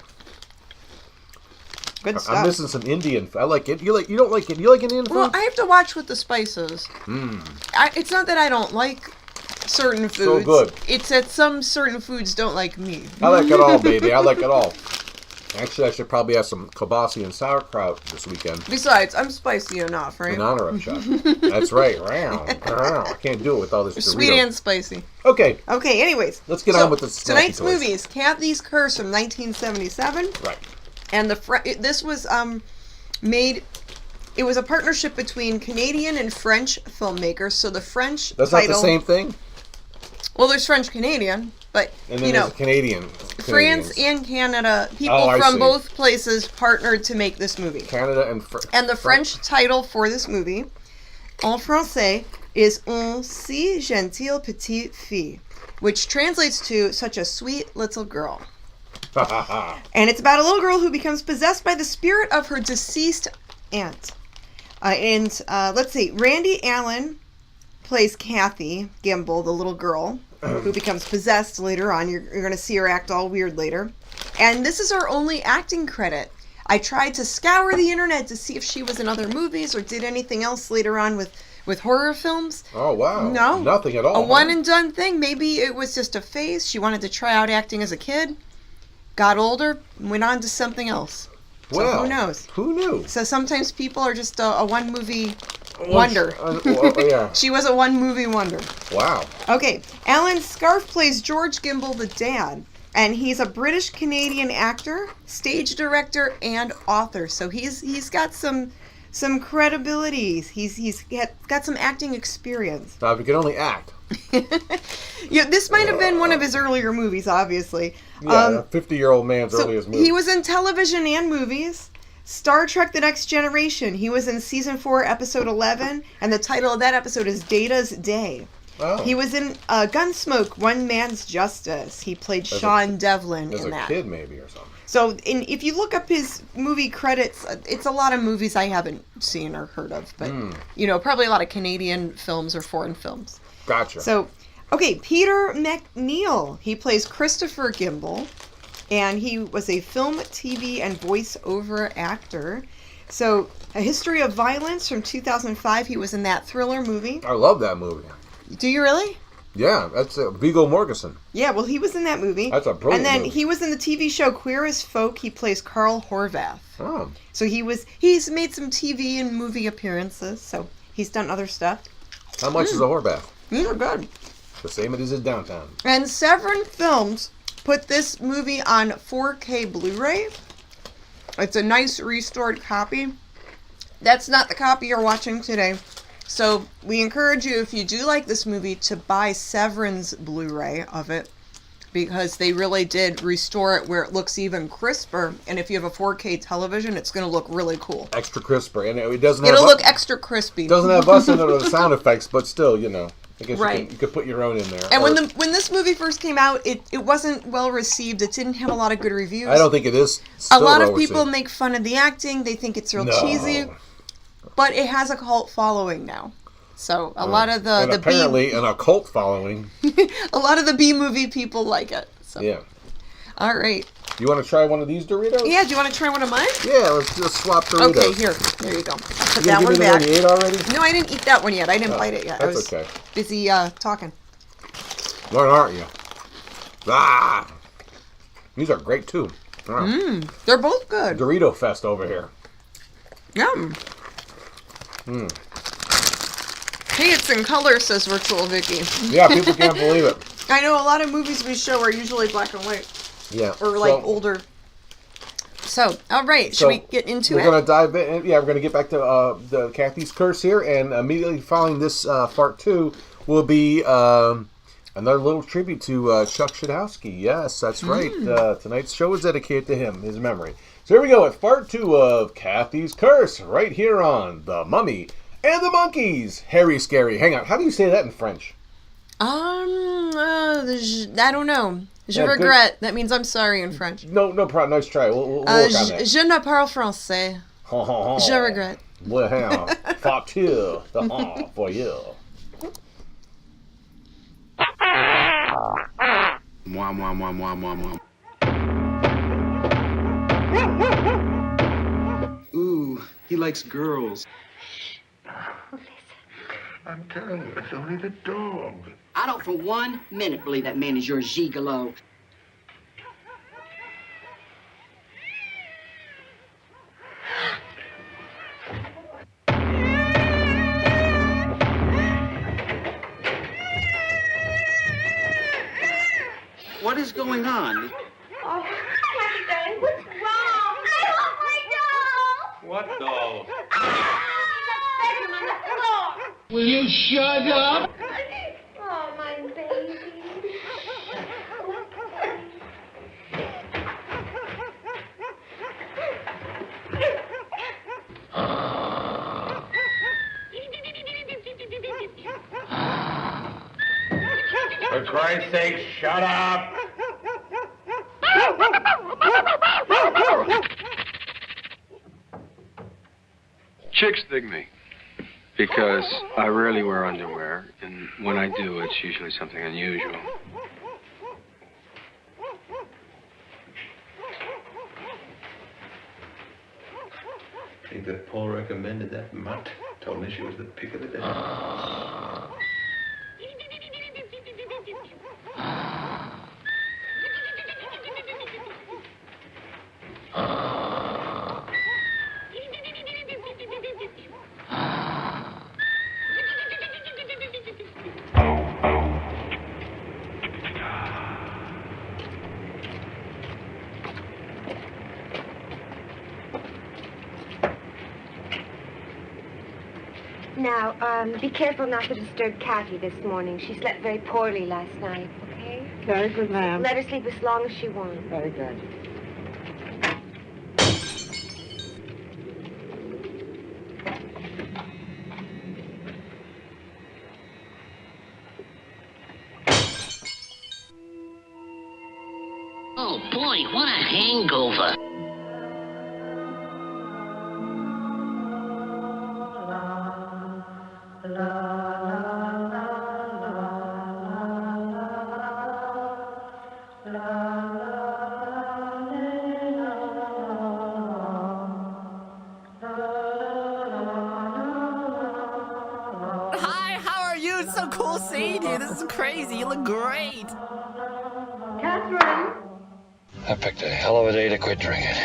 Good stuff. I'm missing some Indian food. I like it. You don't like it? You like Indian food? Well, I have to watch with the spices. It's not that I don't like certain foods. So good. It's that some certain foods don't like me. I like it all, baby. I like it all. Actually, I should probably have some kibasi and sauerkraut this weekend. Besides, I'm spicy enough, right? In honor of Chuck. That's right. I can't do it with all this Doritos. Sweet and spicy. Okay. Okay, anyways. Let's get on with the tonight's toys. movies. Kathy's Curse from 1977. Right. And this was made... It was a partnership between Canadian and French filmmakers. So the French That's title... not the same thing? Well, there's French-Canadian, but, and then there's Canadian. France and Canada, people from both places partnered to make this movie. Canada and And the French title for this movie, en français, is Un si gentille petite fille, which translates to such a sweet little girl. And it's about a little girl who becomes possessed by the spirit of her deceased aunt. Let's see, Randy Allen plays Kathy Gimble, the little girl, who becomes possessed later on. You're going to see her act all weird later. And this is her only acting credit. I tried to scour the internet to see if she was in other movies or did anything else later on with horror films. Oh, wow. No. Nothing at all. A one and done thing. Maybe it was just a phase. She wanted to try out acting as a kid, got older, went on to something else. So well, who knows? Who knew? So sometimes people are just a one movie wonder. Yeah. She was a one movie wonder. Wow. Okay, Alan Scarf plays George Gimble, the dad, and he's a British Canadian actor, stage director, and author. So he's got some credibility. He's got some acting experience. Now, if you could only act. Yeah, this might have been one of his earlier movies, obviously. Yeah, a 50-year-old man's earliest movie. He was in television and movies. Star Trek The Next Generation. He was in season 4, episode 11, and the title of that episode is Data's Day. Oh. He was in Gunsmoke, One Man's Justice. He played Sean Devlin in that. As a kid, maybe, or something. So, if you look up his movie credits, it's a lot of movies I haven't seen or heard of, but, probably a lot of Canadian films or foreign films. Gotcha. So, okay, Peter MacNeil. He plays Christopher Gimble, and he was a film, TV, and voice-over actor. So, A History of Violence from 2005. He was in that thriller movie. I love that movie. Do you really? Yeah, that's Viggo Mortensen. Yeah, well, he was in that movie. That's a brilliant And then movie. he was in the TV show Queer as Folk. He plays Carl Horvath. Oh. So he's made some TV and movie appearances. So he's done other stuff. How much is a Horvath? These are good. The same it is in downtown. And Severin Films put this movie on 4K Blu-ray. It's a nice restored copy. That's not the copy you're watching today. So we encourage you, if you do like this movie, to buy Severin's Blu-ray of it, because they really did restore it where it looks even crisper. And if you have a 4K television, it's going to look really cool. Extra crisper, and it doesn't. It'll look extra crispy. It doesn't have us in it or the sound effects, but still, I guess Right. you could put your own in there. And when this movie first came out, it wasn't well received. It didn't have a lot of good reviews. I don't think it is. A lot of people make fun of the acting. They think it's real No. cheesy. But it has a cult following now. So a lot of the apparently an occult following. a lot of the B-movie people like it. So. Yeah. All right. You want to try one of these Doritos? Yeah, do you want to try one of mine? Yeah, let's just swap Doritos. Okay, here. There you go. I'll put You that gonna one give me back. the one you ate already? No, I didn't eat that one yet. I didn't bite it yet. I That's was okay. busy talking. What aren't you? Ah! These are great, too. They're both good. Dorito Fest over here. Yum. Hey, it's in color, says Virtual Vicky. Yeah, people can't believe it. I know a lot of movies we show are usually black and white. Yeah. Or like older. So, all right, should we get into it? We're going to dive in. Yeah, we're going to get back to the Kathy's Curse here, and immediately following this part 2 will be another little tribute to Chuck Shoutouts. Yes, that's right. Tonight's show is dedicated to him, his memory. So here we go with part 2 of Kathy's Curse, right here on The Mummy and the Monkeys. Harry Scary Hangout. How do you say that in French? I don't know. Je Yeah, regrette. That means I'm sorry in French. No problem. Nice try. We'll work on that. Je ne parle français. Je regrette. Well, part 2 for you. Mwah, mwah, mwah, mwah, mwah, mwah. Ooh, he likes girls. I'm telling you, it's only the dog. I don't for 1 minute believe that man is your gigolo. What is going on? Oh, darling, what's wrong? I want my doll. What doll? Bedroom on the floor. Will you shut up? Oh, my baby. For Christ's sake, shut up! Chicks dig me because I rarely wear underwear, and when I do, it's usually something unusual. I think that Paul recommended that mutt. Told me she was the pick of the day. Now, be careful not to disturb Kathy this morning. She slept very poorly last night, okay? Very good, ma'am. Let her sleep as long as she wants. Very good. boy, what a hangover. Hi, how are you? It's so cool seeing you. This is crazy. You look great. Catherine? I picked a hell of a day to quit drinking.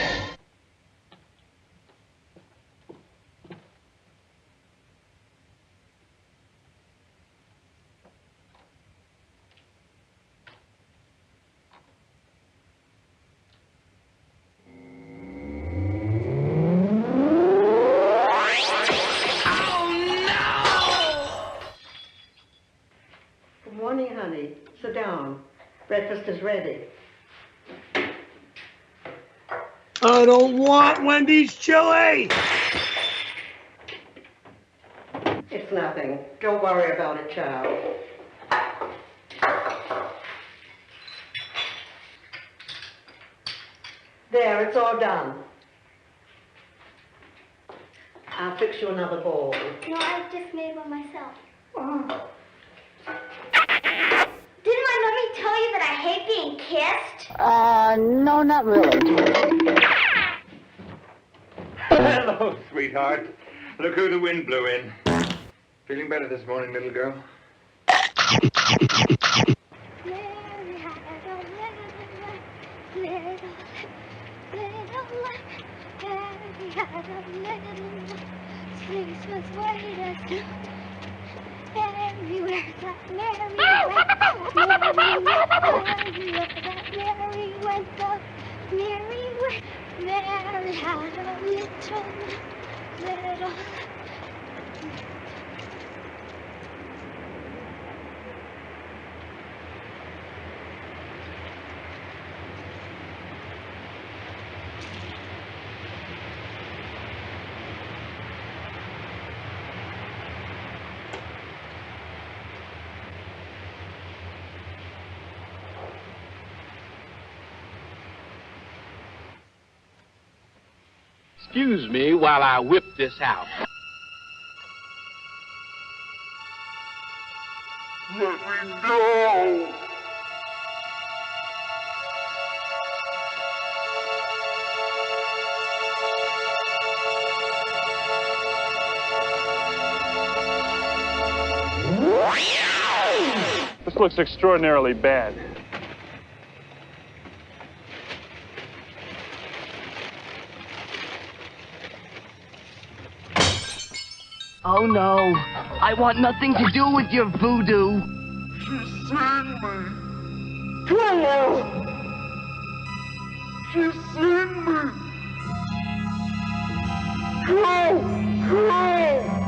Good morning, honey. Sit down. Breakfast is ready. I don't want Wendy's chili! It's nothing. Don't worry about it, child. There, it's all done. I'll fix you another bowl. No, I just made one myself. Oh. Didn't my mommy tell you that I hate being kissed? No, not really. Hello, sweetheart. Look who the wind blew in. Feeling better this morning, little girl? Mary had a little. Excuse me while I whip this out. Let me go! This looks extraordinarily bad. Oh no, I want nothing to do with your voodoo. She's seen me! Go! She's seen me! Go! Go!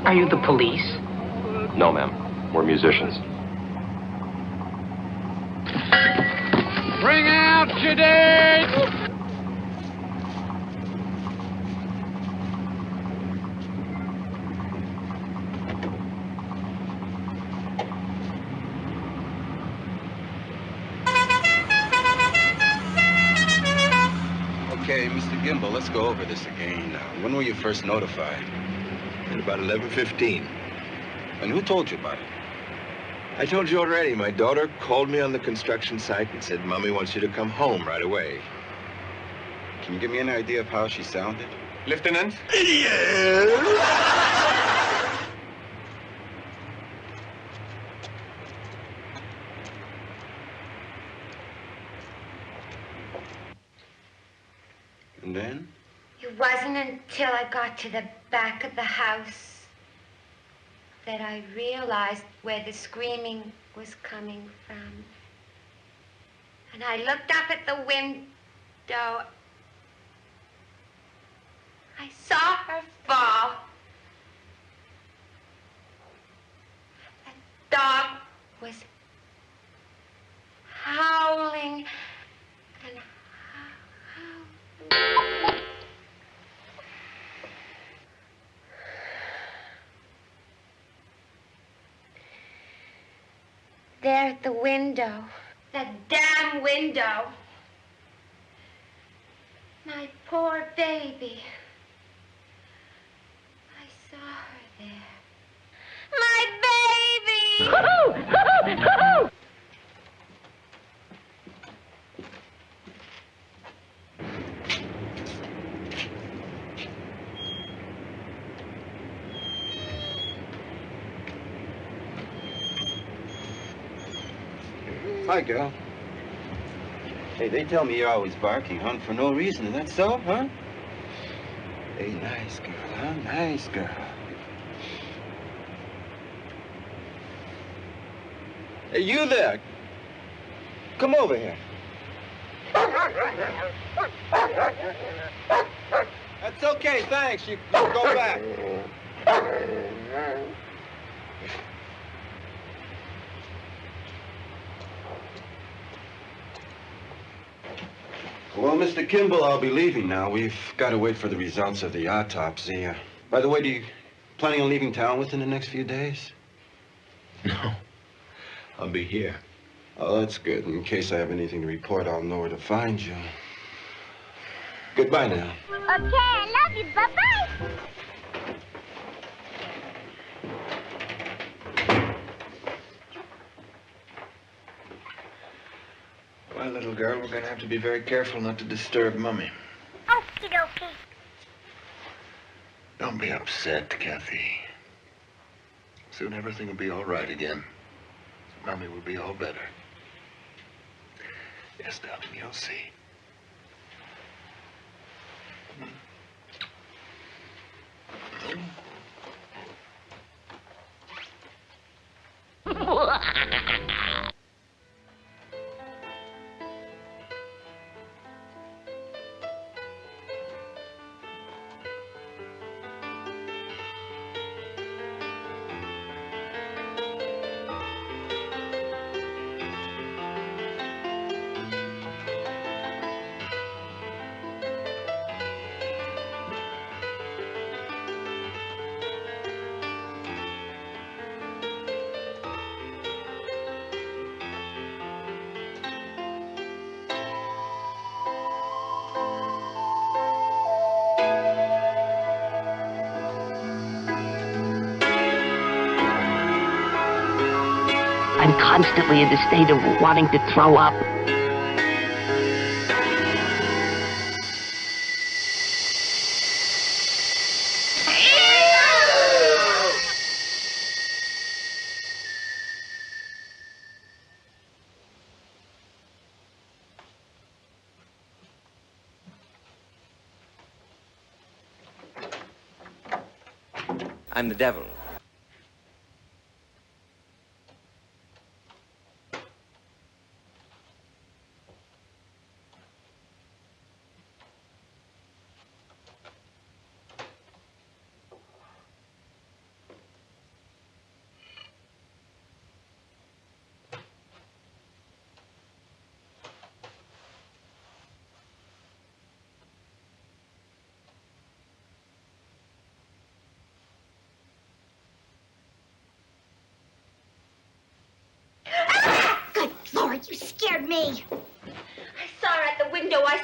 Are you the police? No, ma'am. We're musicians. Bring out your date! Okay, Mr. Gimbel, let's go over this again. When were you first notified? At about 11:15. And who told you about it? I told you already. My daughter called me on the construction site and said, Mommy wants you to come home right away. Can you give me an idea of how she sounded? Lieutenant? And then? It wasn't until I got to the back of the house that I realized where the screaming was coming from. And I looked up at the window I saw her fall. The dog was howling and howling. There at the window, that damn window. My poor baby. I saw her there. My baby! Hi, girl. Hey, they tell me you're always barking, huh? For no reason. Is that so, huh? Hey, nice girl, huh? Nice girl. Hey, you there. Come over here. That's okay, thanks. You can go back. Well, Mr. Kimball, I'll be leaving now. We've got to wait for the results of the autopsy. By the way, do you planning on leaving town within the next few days? No. I'll be here. Oh, that's good. In case I have anything to report, I'll know where to find you. Goodbye now. Okay, I love you. Bye-bye. Well, little girl, we're going to have to be very careful not to disturb Mummy. Okie dokie. Don't be upset, Kathy. Soon everything will be all right again. Mummy will be all better. Yes, darling, you'll see. I'm constantly in the state of wanting to throw up. I'm the devil. Good Lord, you scared me. I saw her at the window. I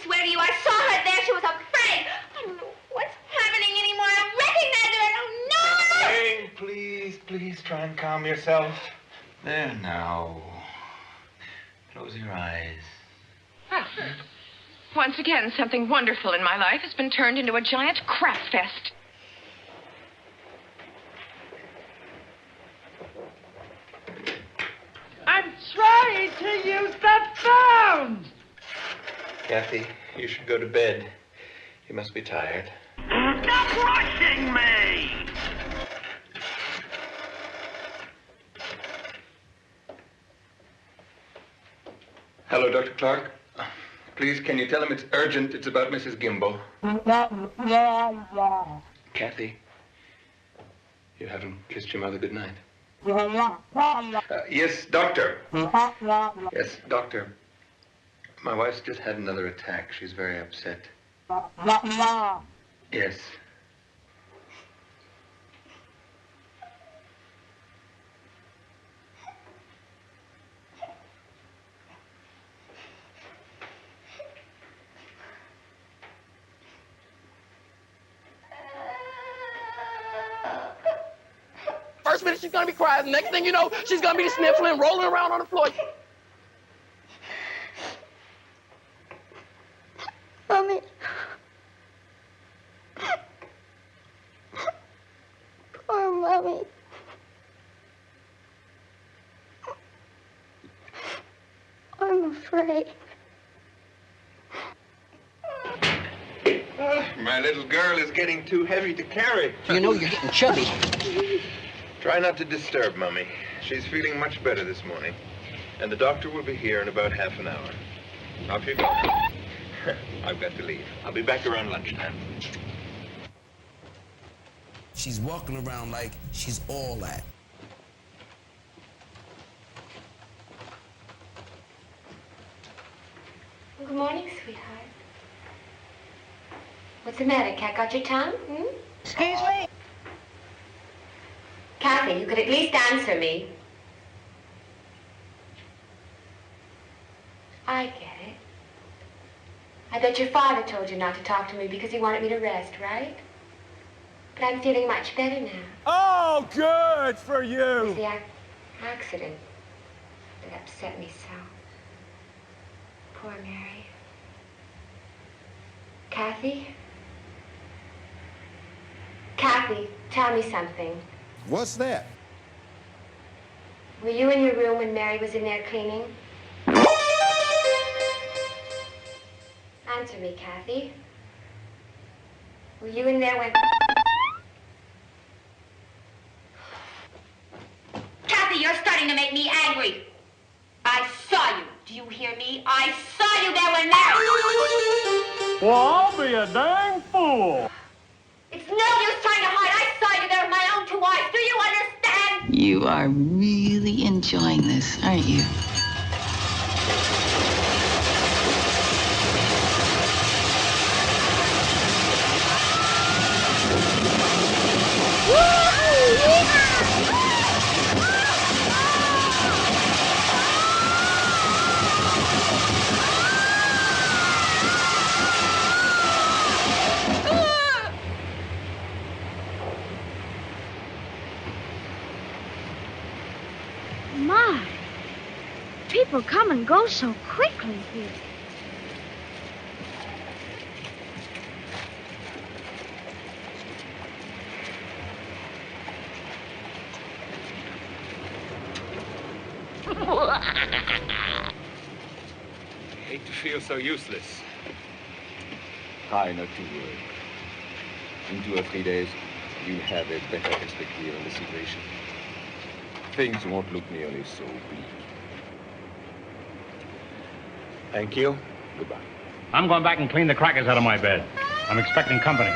swear to you, I saw her there. She was afraid. I don't know what's happening anymore. I recognize her. I don't know her. Hey, please try and calm yourself. There now. Close your eyes. Well, once again, something wonderful in my life has been turned into a giant crap fest. I'm trying to use the phone! Kathy, you should go to bed. You must be tired. Stop rushing me! Hello, Dr. Clark. Please, can you tell him it's urgent? It's about Mrs. Gimble. Kathy, you haven't kissed your mother goodnight. Yes, doctor. Yes, doctor. My wife's just had another attack. She's very upset. Yes. First minute she's gonna be crying, the next thing you know, she's gonna be sniffling, rolling around on the floor. Mommy. Poor Mommy. I'm afraid. My little girl is getting too heavy to carry. You know you're getting chubby. Try not to disturb Mummy. She's feeling much better this morning. And the doctor will be here in about half an hour. Off you go. I've got to leave. I'll be back around lunchtime. She's walking around like she's all that. Good morning, sweetheart. What's the matter? Cat got your tongue? Excuse me? Kathy, you could at least answer me. I get it. I bet your father told you not to talk to me because he wanted me to rest, right? But I'm feeling much better now. Oh, good for you. It was the accident that upset me so. Poor Mary. Kathy? Kathy, tell me something. What's that? Were you in your room when Mary was in there cleaning? Answer me, Kathy. Were you in there when... Kathy, you're starting to make me angry. I saw you. Do you hear me? I saw you there when Mary... Well, I'll be a dang fool. It's no use trying to hide. I saw you there with my own two eyes. Do you understand? You are really enjoying this, aren't you? My, people come and go so quickly here. I hate to feel so useless. Try not to worry. In 2 or 3 days, you'll have a better perspective on the situation. Things won't look nearly so bleak. Thank you. Goodbye. I'm going back and clean the crackers out of my bed. I'm expecting company.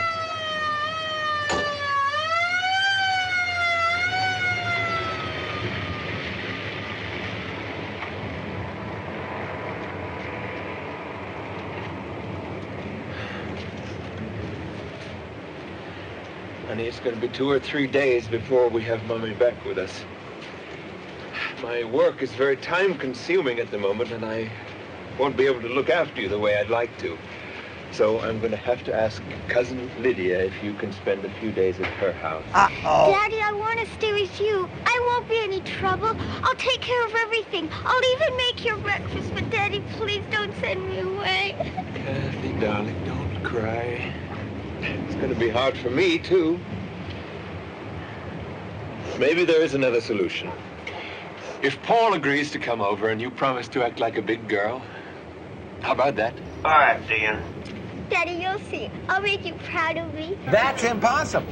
Honey, it's going to be 2 or 3 days before we have Mummy back with us. My work is very time-consuming at the moment, and I won't be able to look after you the way I'd like to. So I'm going to have to ask Cousin Lydia if you can spend a few days at her house. Daddy, I want to stay with you. I won't be any trouble. I'll take care of everything. I'll even make your breakfast. But Daddy, please don't send me away. Kathy, darling, don't cry. It's going to be hard for me, too. Maybe there is another solution. If Paul agrees to come over and you promise to act like a big girl, how about that? All right, dear. Daddy, you'll see. I'll make you proud of me. That's impossible.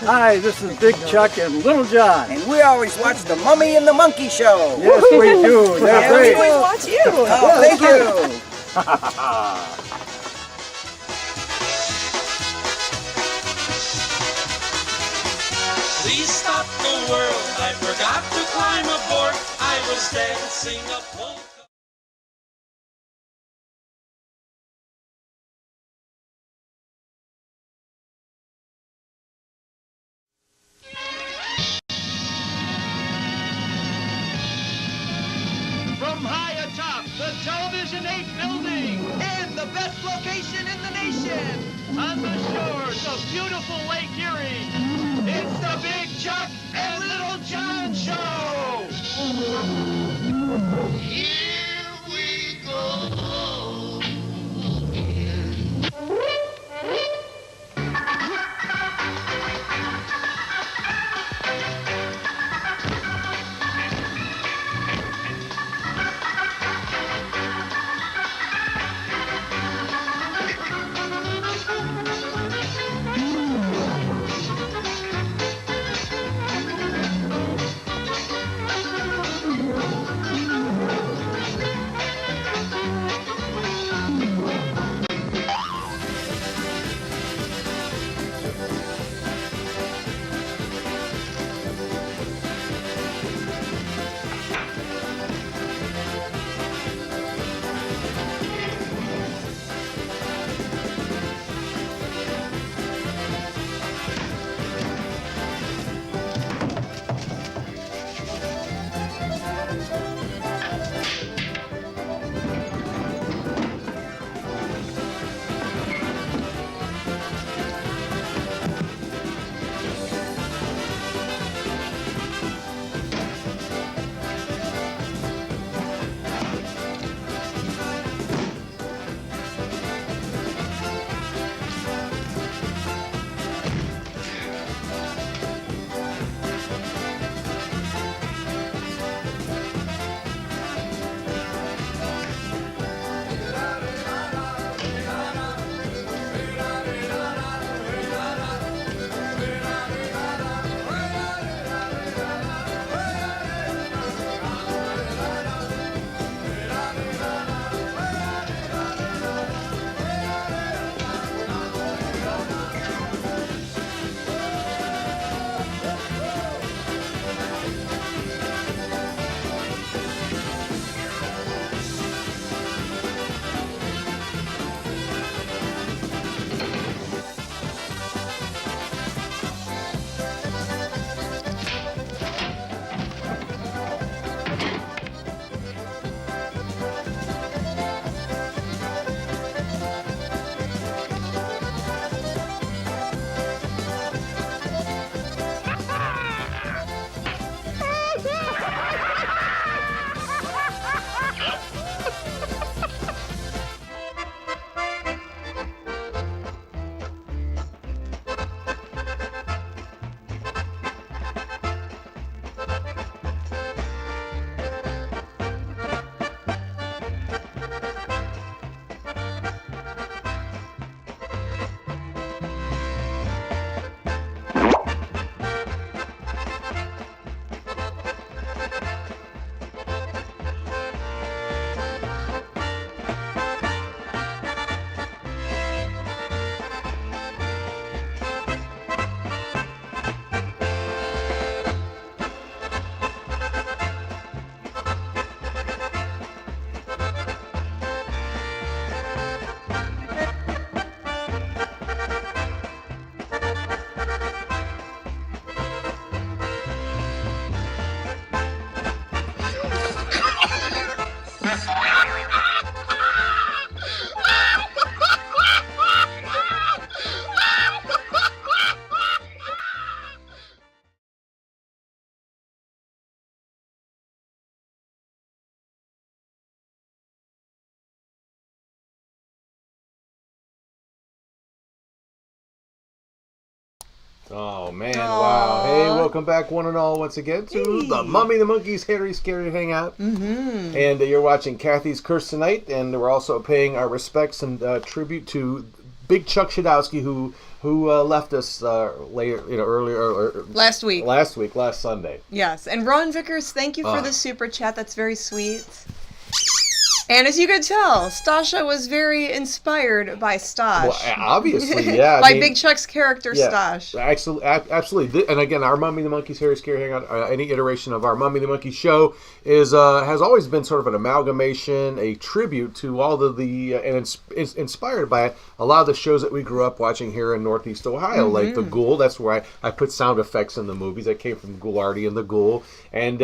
Hi, this is Big Chuck and Little John. And we always watch The Mummy and the Monkey Show. Yes, we do. They're great. We always watch you. Oh, thank you. Please stop the world. I forgot to climb aboard. I was dancing a polka. From high atop the Television 8 building and the best location in the nation on the shores of beautiful Lake Erie, it's the Big Chuck and Little John Show. Here we go. Oh man, wow. Hey, welcome back one and all once again to the Mummy and the Monkey's Harry Scary Hangout. Mm-hmm. And you're watching Kathy's Curse tonight, and we're also paying our respects and tribute to Big Chuck Shoutouts, who left us later, earlier last week, last Sunday. Yes, and Ron Vickers, thank you for the super chat. That's very sweet. And as you could tell, Stasha was very inspired by Stash. Well, obviously, yeah. By Big Chuck's character, Stash. Absolutely. And again, our Mummy the Monkey Scary Hangout, any iteration of our Mummy the Monkey show is has always been sort of an amalgamation, a tribute to all and it's inspired by a lot of the shows that we grew up watching here in Northeast Ohio, like The Ghoul. That's where I put sound effects in the movies. I came from Ghoulardi and The Ghoul. And,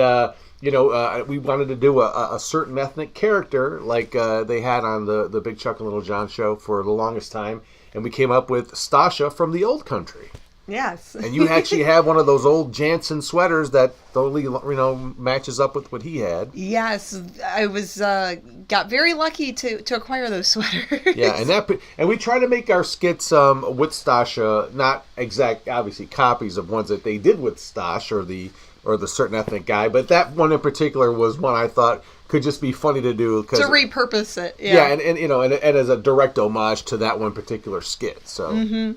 we wanted to do a certain ethnic character like they had on the Big Chuck and Little John show for the longest time. And we came up with Stasha from the old country. Yes. And you actually have one of those old Jansen sweaters that totally, matches up with what he had. Yes, I was got very lucky to acquire those sweaters. Yeah, and we try to make our skits with Stasha not exact, obviously, copies of ones that they did with Stash or the certain ethnic guy, but that one in particular was one I thought could just be funny to do to repurpose it. Yeah, and as a direct homage to that one particular skit. So.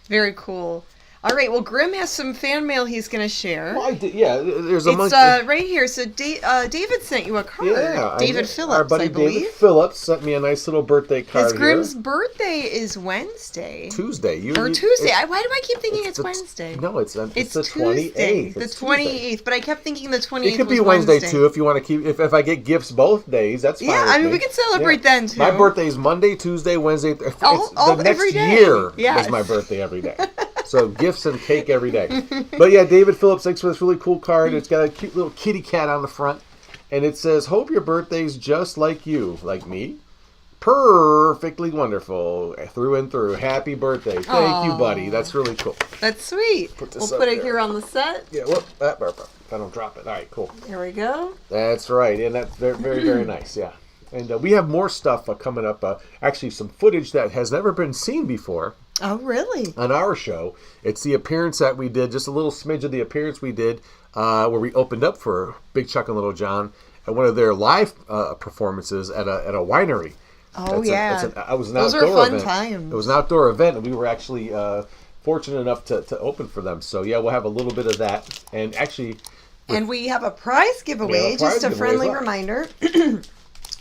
Very cool. All right, well, Grim has some fan mail he's going to share. Well, there's a monkey. It's right here. So David sent you a card. Yeah, David Phillips, our buddy I believe. David Phillips sent me a nice little birthday card. His Grim's birthday is Wednesday. Tuesday. Tuesday. Why do I keep thinking it's Wednesday? No, it's the Tuesday, 28th. The 28th, but I kept thinking the 28th. It could be Wednesday too if you want to keep. If I get gifts both days, that's fine. Yeah, I mean we can celebrate then too. My birthday is Monday, Tuesday, Wednesday. All the next every day. year Yes. is my birthday every day. So gifts and cake every day. But yeah, David Phillips, thanks for this really cool card. It's got a cute little kitty cat on the front. And it says, hope your birthday's just like you. Like me? Perfectly wonderful. Through and through. Happy birthday. Thank you, buddy. That's really cool. That's sweet. We'll put it here on the set. Yeah, if I don't drop it. All right, cool. Here we go. That's right. And that's very, very, very nice. Yeah. And we have more stuff coming up. Actually, some footage that has never been seen before. Oh, really? On our show. It's the appearance that we did, just a little smidge of the appearance we did where we opened up for Big Chuck and Little John at one of their live performances at a winery. Oh, yeah. It was an Those outdoor are fun event. times. It was an outdoor event, and we were actually fortunate enough to open for them. So, yeah, we'll have a little bit of that. And actually... And we have a prize giveaway, just a friendly reminder.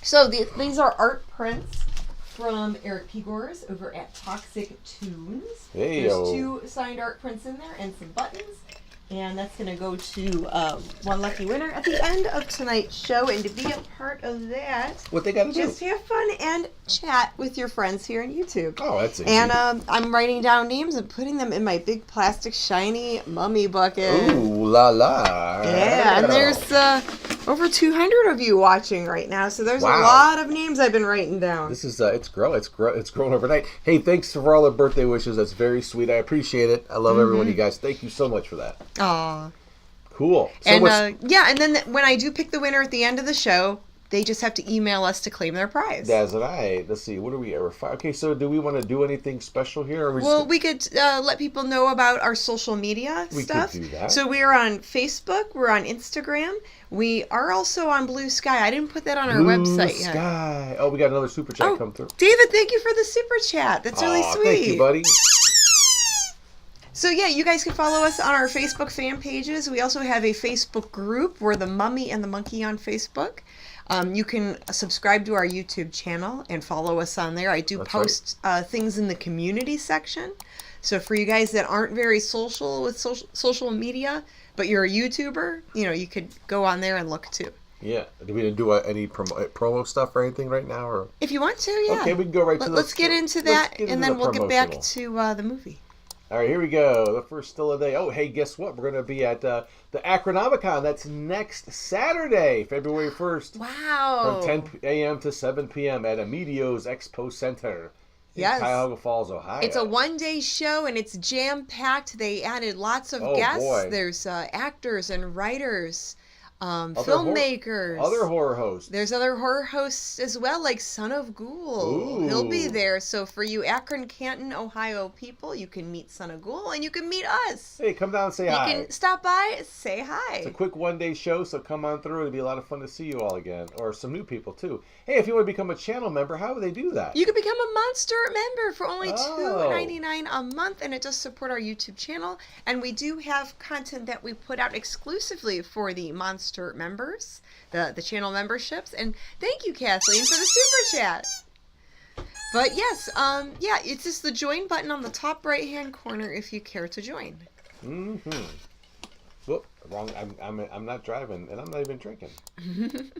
So these are art prints from Eric Pigors over at Toxic Tunes. Hey, There's 2 signed art prints in there and some buttons. And that's going to go to one lucky winner at the end of tonight's show. And to be a part of that, what they got to do? Just have fun and chat with your friends here on YouTube. Oh, that's easy. And I'm writing down names and putting them in my big plastic shiny mummy bucket. Ooh, la la. Yeah, and there's over 200 of you watching right now, so there's a lot of names I've been writing down. This is it's grown overnight. Hey, thanks for all the birthday wishes. That's very sweet. I appreciate it. I love every one of you guys. Thank you so much for that. Aw. Cool. So and and then when I do pick the winner at the end of the show, they just have to email us to claim their prize. That's right. Let's see. What are we ever? Okay, so do we want to do anything special here? Or we could let people know about our social media stuff. We could do that. So we are on Facebook. We're on Instagram. We are also on Blue Sky. I didn't put that on our website yet. Blue Sky. Oh, we got another super chat come through. David, thank you for the super chat. That's really sweet. Thank you, buddy. So yeah, you guys can follow us on our Facebook fan pages. We also have a Facebook group. We're the Mummy and the Monkey on Facebook. You can subscribe to our YouTube channel and follow us on there. I do post things in the community section. So for you guys that aren't very social with social media, but you're a YouTuber, you could go on there and look too. Yeah. Do we do any promo stuff or anything right now? Or if you want to, yeah. Okay, we can go right to Let's get into that, and then we'll get back to the movie. All right, here we go. The first still of the day. Oh, hey, guess what? We're going to be at the Acronomicon. That's next Saturday, February 1st. Wow. From 10 a.m. to 7 p.m. at Amedio's Expo Center in Cuyahoga Falls, Ohio. It's a one-day show, and it's jam-packed. They added lots of guests. Boy. There's actors and writers, filmmakers. Other horror hosts. There's other horror hosts as well, like Son of Ghoul. Ooh. He'll be there. So for you Akron, Canton, Ohio people, you can meet Son of Ghoul, and you can meet us. Hey, come down and say hi. You can stop by, say hi. It's a quick one-day show, so come on through. It'll be a lot of fun to see you all again, or some new people too. Hey, if you want to become a channel member, how would they do that? You can become a Monster member for only $2.99 a month, and it does support our YouTube channel. And we do have content that we put out exclusively for the Monster register members, the channel memberships. And thank you, Kathleen, for the super chat. But yes, yeah, it's just the join button on the top right-hand corner if you care to join. Mm-hmm. Whoop, wrong. I'm not driving, and I'm not even drinking.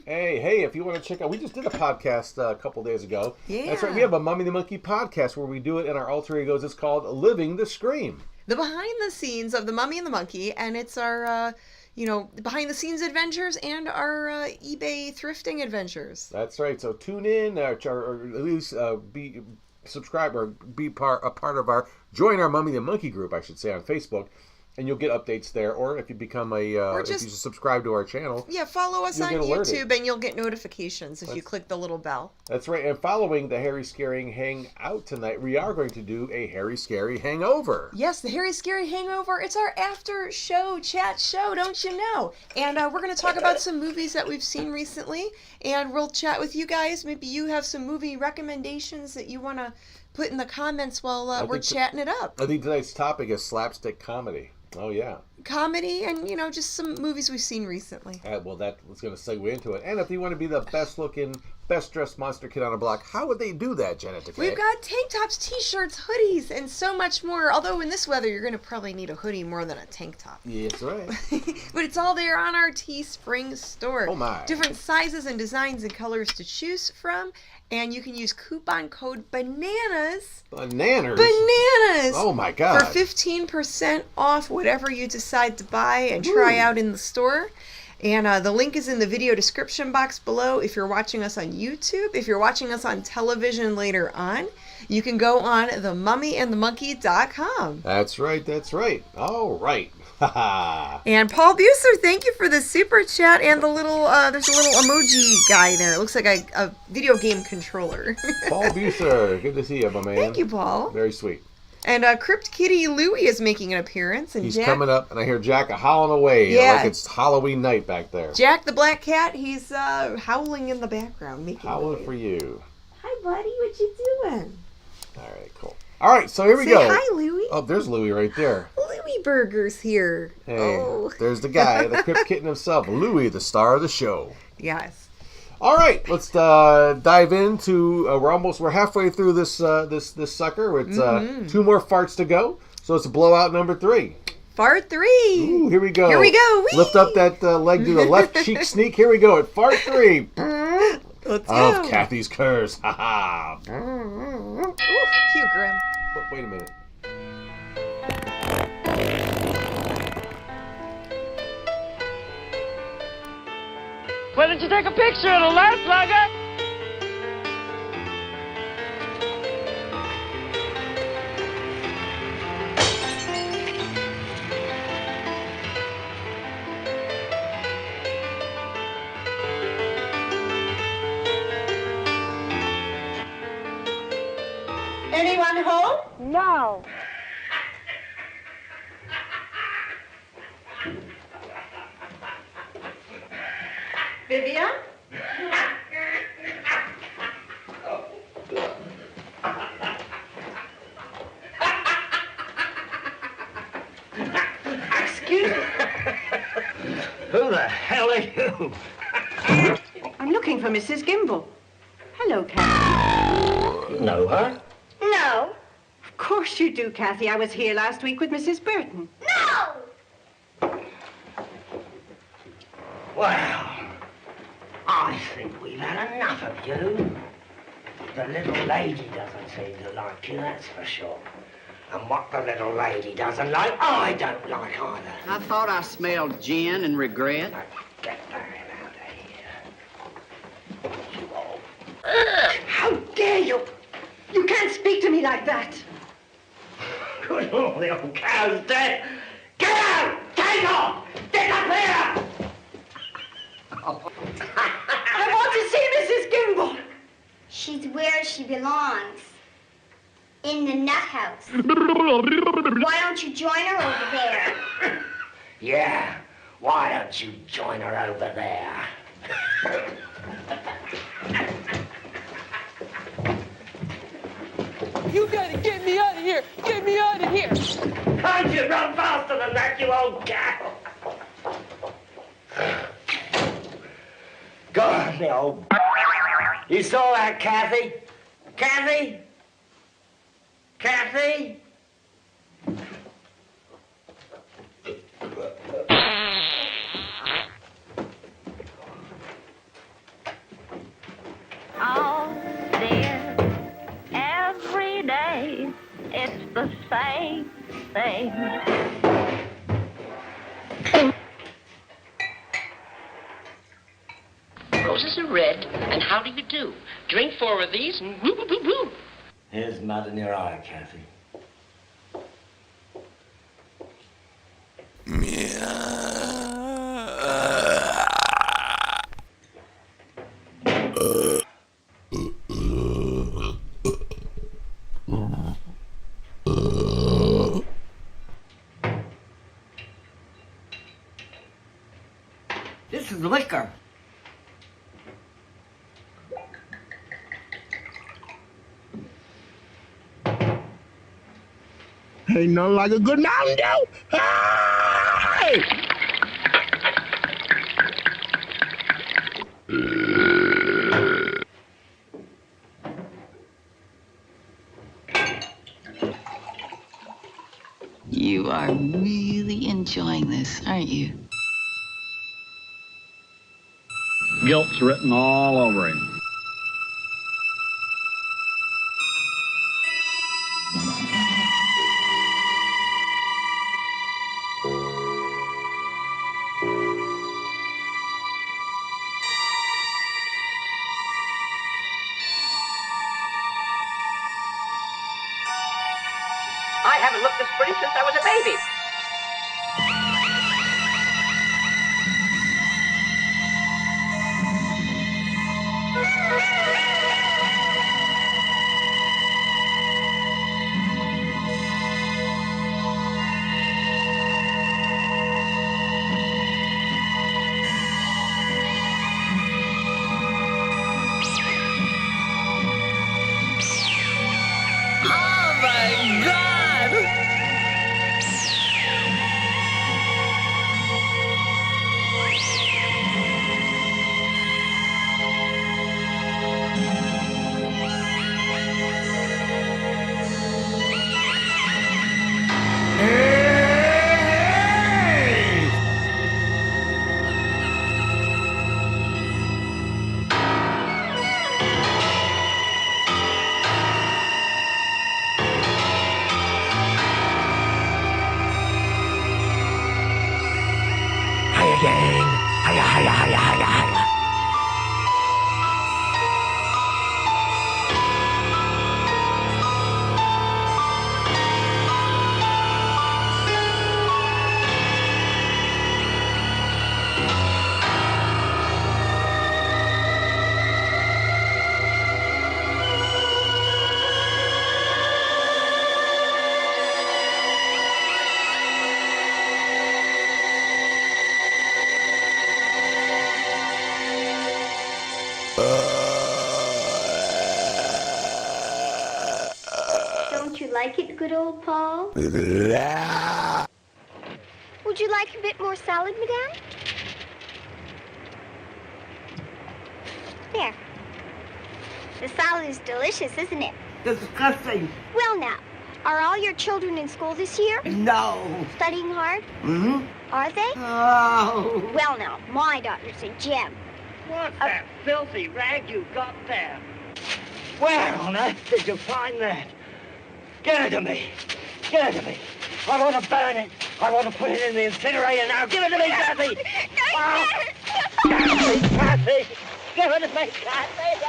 hey, if you want to check out, we just did a podcast a couple days ago. Yeah. That's right. We have a Mummy the Monkey podcast where we do it in our alter egos. It's called Living the Scream. The behind the scenes of the Mummy and the Monkey, and it's our, behind the scenes adventures and our eBay thrifting adventures. That's right. So tune in, or at least be subscribe or be a part of our join our Mummy the Monkey group, I should say, on Facebook. And you'll get updates there, or if you become if you subscribe to our channel. Yeah, follow us on YouTube, and you'll get notifications if you click the little bell. That's right. And following the Harry Scary Hangout tonight, we are going to do a Harry Scary Hangover. Yes, the Harry Scary Hangover. It's our after show chat show, don't you know? And we're going to talk about some movies that we've seen recently, and we'll chat with you guys. Maybe you have some movie recommendations that you want to put in the comments while we're chatting it up. I think tonight's topic is slapstick comedy. Oh, yeah. Comedy and, just some movies we've seen recently. Well, that was going to segue into it. And if you want to be the best-looking, best-dressed monster kid on the block, how would they do that, Janet? We've got tank tops, T-shirts, hoodies, and so much more. Although in this weather, you're going to probably need a hoodie more than a tank top. Yeah, that's right. But it's all there on our Teespring store. Oh, my. Different sizes and designs and colors to choose from. And you can use coupon code BANANAS. Bananas? Bananas! Oh, my God. For 15% off whatever you decide to buy and try out in the store. And the link is in the video description box below if you're watching us on YouTube. If you're watching us on television later on, you can go on themummyandthemonkey.com. That's right, that's right. All right. And Paul Buser, thank you for the super chat and the little, there's a little emoji guy there. It looks like a video game controller. Paul Buser, good to see you, my man. Thank you, Paul. Very sweet. And Crypt Kitty Louie is making an appearance. And he's Jack, coming up, and I hear Jack howling away. Yeah. Like it's Halloween night back there. Jack the Black Cat, he's howling in the background. Making howling for you. Hi, buddy. What you doing? All right, cool. All right, so here we go. Say hi, Louie. Oh, there's Louie right there. Louie Burger's here. Hey, there's the guy, the Crypt Kitten himself, Louie, the star of the show. Yes. All right, let's dive into. We're halfway through this sucker. It's 2 more farts to go, so it's blowout number 3. Fart 3. Ooh, here we go. Here we go. Whee! Lift up that leg, do the left cheek sneak. Here we go at fart 3. Let's go. Of Kathy's curse. Ha ha. Ooh, cute, Grim. Wait a minute. Why didn't you take a picture of the last slugger? Anyone home? No. Vivian? Excuse me. Who the hell are you? I'm looking for Mrs. Gimble. Hello, Kathy. Know her? No. Of course you do, Kathy. I was here last week with Mrs. Burton. No! Well, I think we've had enough of you. The little lady doesn't seem to like you, that's for sure. And what the little lady doesn't like, I don't like either. I thought I smelled gin and regret. Get the hell out of here. You all. How dare you! You can't speak to me like that. Good Lord, the old cow's dead. Get out! Take off! Disappear! I want to see Mrs. Gimble. She's where she belongs. In the nut house. Why don't you join her over there? Yeah, why don't you join her over there? You gotta get me out of here! Get me out of here! Can't you run faster than that, you old cow? me, old... You saw that, Kathy? Kathy? Kathy? Oh, dear, every day it's the same thing. Roses are red, and how do you do? Drink 4 of these, and whoop, whoop, whoop, whoop. Here's mud in your eye, Kathy. This is liquor. Ain't nothing like a good Mountain Dew. Hey! You are really enjoying this, aren't you? Guilt's written all over him. I haven't looked this pretty since I was a baby. Oh my God! Hiya, gang. Hiya, hiya, hiya, hiya, hiya. Don't you like it, good old Paul? Would you like a bit more salad, madame? There. The salad is delicious, isn't it? Disgusting. Well, now, are all your children in school this year? No. Studying hard? Mm-hmm. Are they? Oh. Well, now, my daughter's a gem. What's that filthy rag you got there? Where on earth did you find that? Give it to me. Give it to me. I want to burn it. I want to put it in the incinerator now. Give it to me, Kathy. Oh. Kathy, Kathy. Give it to me, Kathy.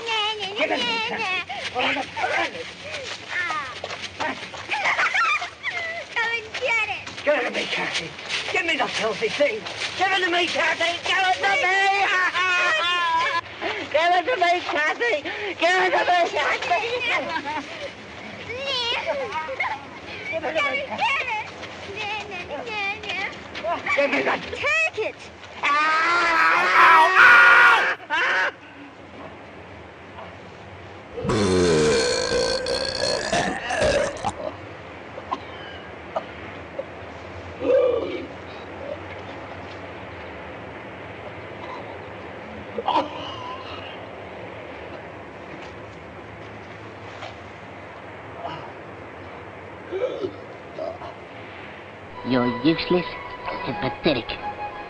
Give it to me, Kathy. I want to burn it. Come and get it. Give it to me, Kathy. Give me the filthy thing. Give it to me, Kathy. Give it to me. Give it to me, Kathy. Give it to me, Kathy. Give it to me, Kathy. Give me that. Take it. Ow! Ow! Ow! You're useless and pathetic.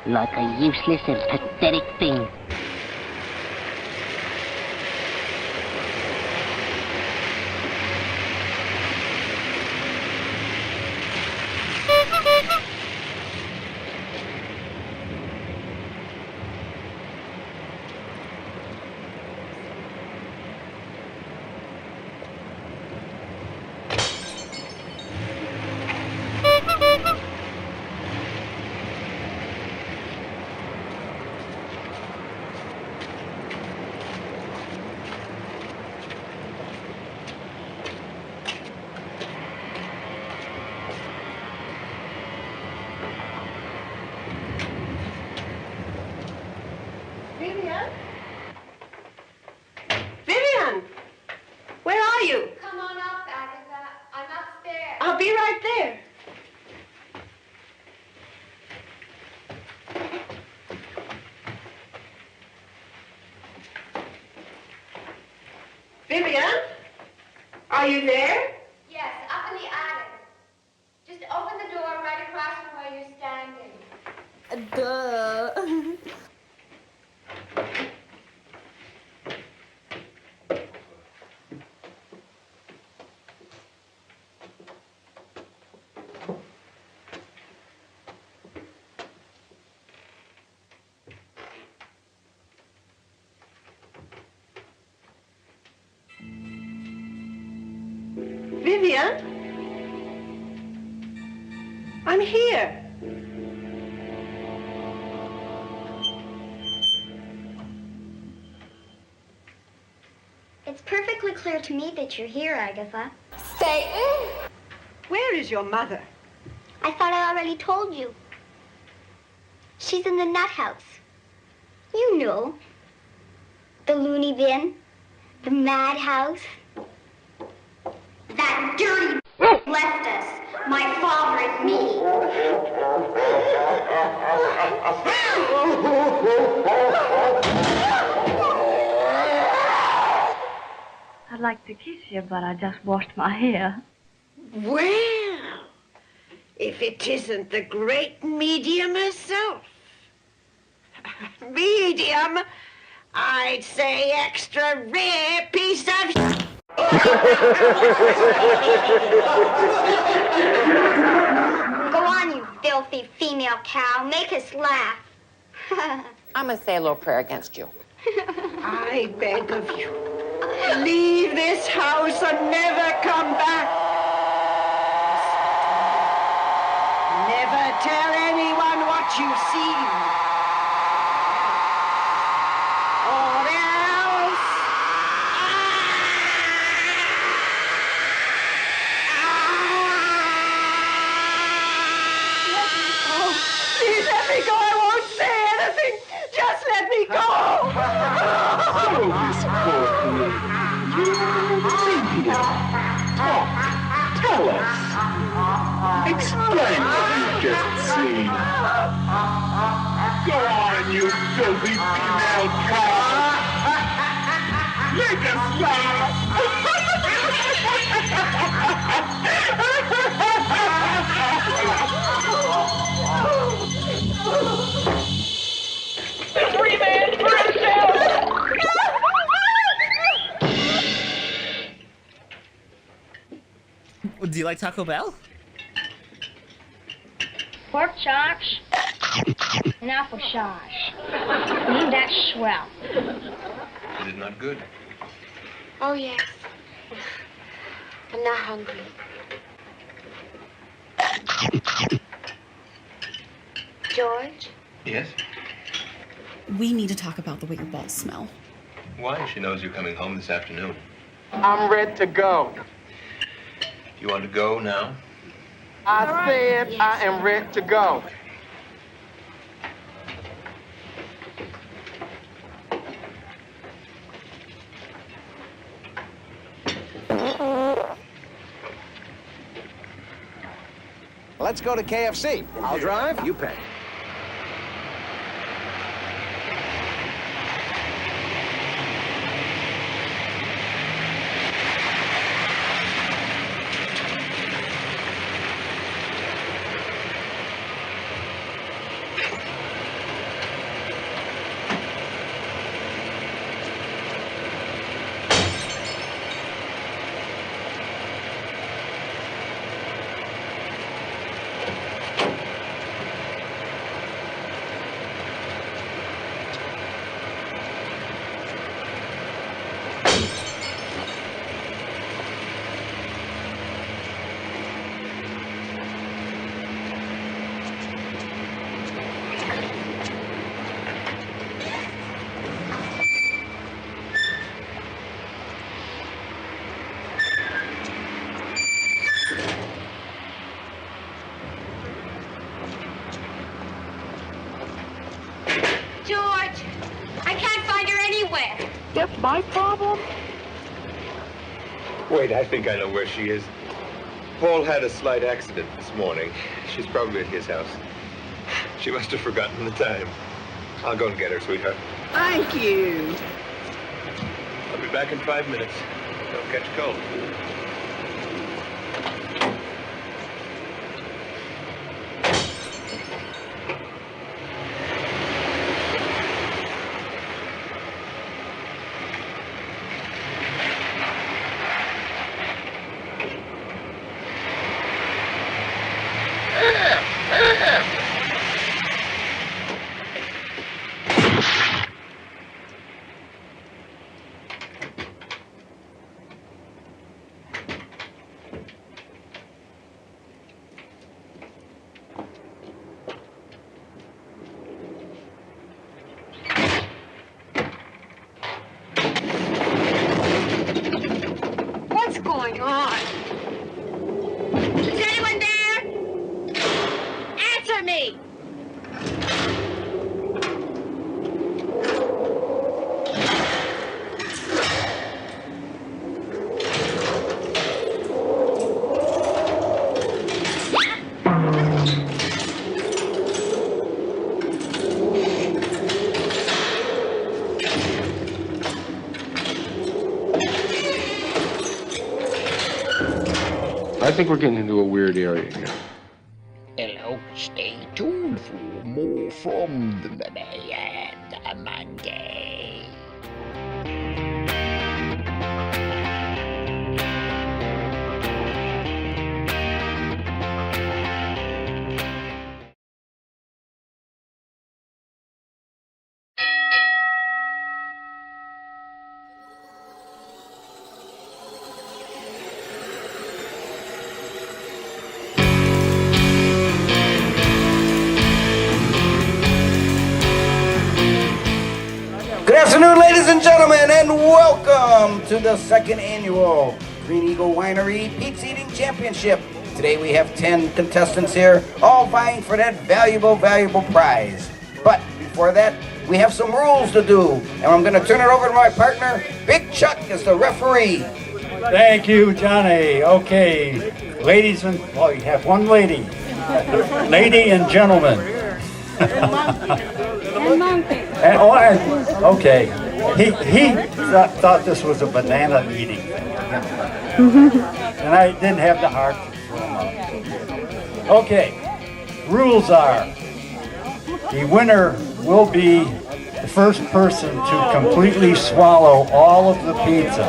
Like a useless and pathetic thing. Vivian? Vivian! Where are you? Come on up, Agatha. I'm upstairs. I'll be right there. Vivian? Are you there? Yes, up in the attic. Just open the door right across from where you're standing. Duh. Vivian? I'm here. It's perfectly clear to me that you're here, Agatha. Satan? Where is your mother? I thought I already told you. She's in the nut house. You know. The loony bin. The madhouse. That dirty left us. My father and me. I'd like to kiss you, but I just washed my hair. Well, if it isn't the great medium herself. Medium? I'd say extra rare piece of... Go on, you filthy female cow. Make us laugh. I'm gonna say a little prayer against you. I beg of you, leave this house and never come back. Never tell anyone what you've seen. Or else... Oh, please let me go. I won't say anything. Just let me go. So this courtroom. Lydia, talk. Tell us. Explain what you've just seen. Go on, you filthy female cow. Make us laugh. Every man for himself! Do you like Taco Bell? Pork chops and applesauce. That's swell. Is it not good? Oh, yes. I'm not hungry. George? Yes? We need to talk about the way your balls smell. Why? She knows you're coming home this afternoon. I'm ready to go. You want to go now? I said I am ready to go. Let's go to KFC. I'll drive, you pay. my problem? Wait, I think I know where she is. Paul had a slight accident this morning. She's probably at his house. She must have forgotten the time. I'll go and get her, sweetheart. Thank you. I'll be back in 5 minutes. Don't catch cold. What's going on? Is anyone there? Answer me! I think we're getting into a weird area here. Hello, stay tuned for more from the Mummy and the Monkey. Good afternoon, ladies and gentlemen, and welcome to the second annual Green Eagle Winery Pizza Eating Championship. Today we have 10 contestants here, all vying for that valuable prize. But before that, we have some rules to do, and I'm going to turn it over to my partner, Big Chuck, as the referee. Thank you, Johnny. Okay, ladies and, well, you have one lady. Lady and gentlemen. Okay. He thought this was a banana eating thing. And I didn't have the heart to throw him out. Okay. Rules are, the winner will be the first person to completely swallow all of the pizza.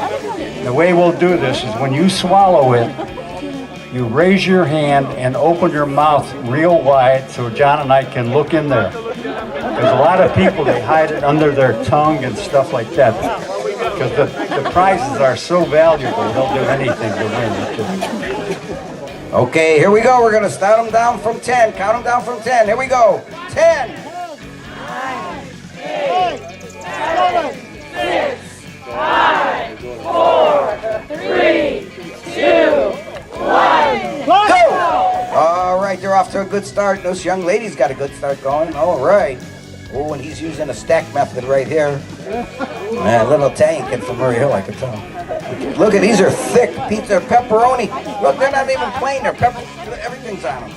The way we'll do this is when you swallow it, you raise your hand and open your mouth real wide so John and I can look in there. There's a lot of people, they hide it under their tongue and stuff like that. Because the prizes are so valuable, they'll do anything to win. Okay, here we go. We're going to start them down from 10. Count them down from 10. Here we go. 10. 9, 8, 7, 6, 5, 4, 3, 2, 1. Go! All right, they're off to a good start. This young lady's got a good start going. All right. Oh, and he's using a stack method right here. Man, little Italian kid from Murray Hill, I can tell. Look at these are thick pizza, pepperoni. Look, they're not even plain. They're pepper. Everything's on them.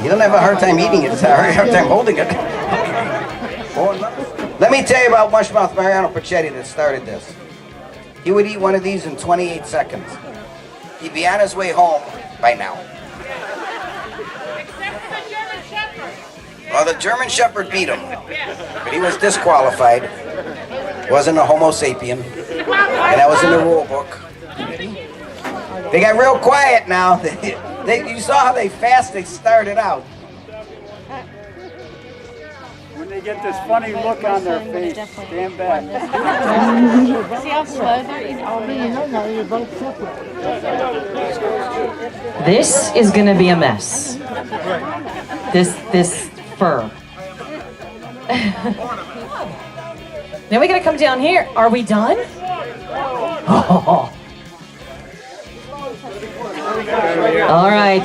You don't have a hard time eating it. It's a hard time holding it. Let me tell you about Mushmouth Mariano Pachetti that started this. He would eat one of these in 28 seconds. He'd be on his way home by now. Well, the German Shepherd beat him, but he was disqualified. Wasn't a Homo sapien, and that was in the rule book. They got real quiet now. You saw how they started out. When they get this funny look on their face, stand back. See how slow they're eating? This is gonna be a mess. This fur. Now we gotta come down here. Are we done? Oh. All right.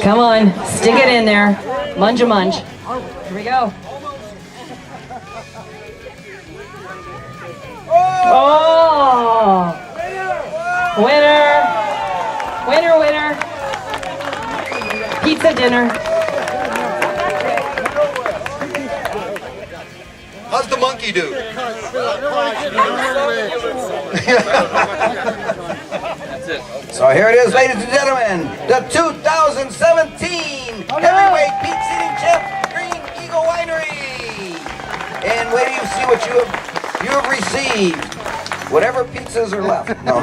Come on. Stick it in there. Munge a munge. Here we go. Oh! Winner! Winner, winner! Pizza dinner. How's the monkey do? So here it is, ladies and gentlemen, the 2017 heavyweight pizza eating champ, Green Eagle Winery. And wait till you see what you have received. Whatever pizzas are left. No.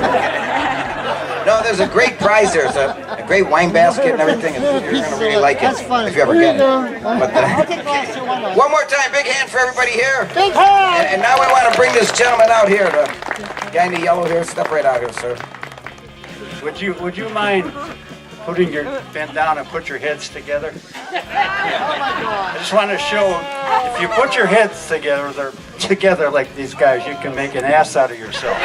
No, there's a great prize there. It's a great wine basket and everything. And you're going to really like it if you ever get it. But one more time, big hand for everybody here. Big hand! And now we want to bring this gentleman out here. The guy in the yellow here. Step right out here, sir. Would you mind putting your bent down and put your heads together? I just want to show, if you put your heads together like these guys, you can make an ass out of yourself.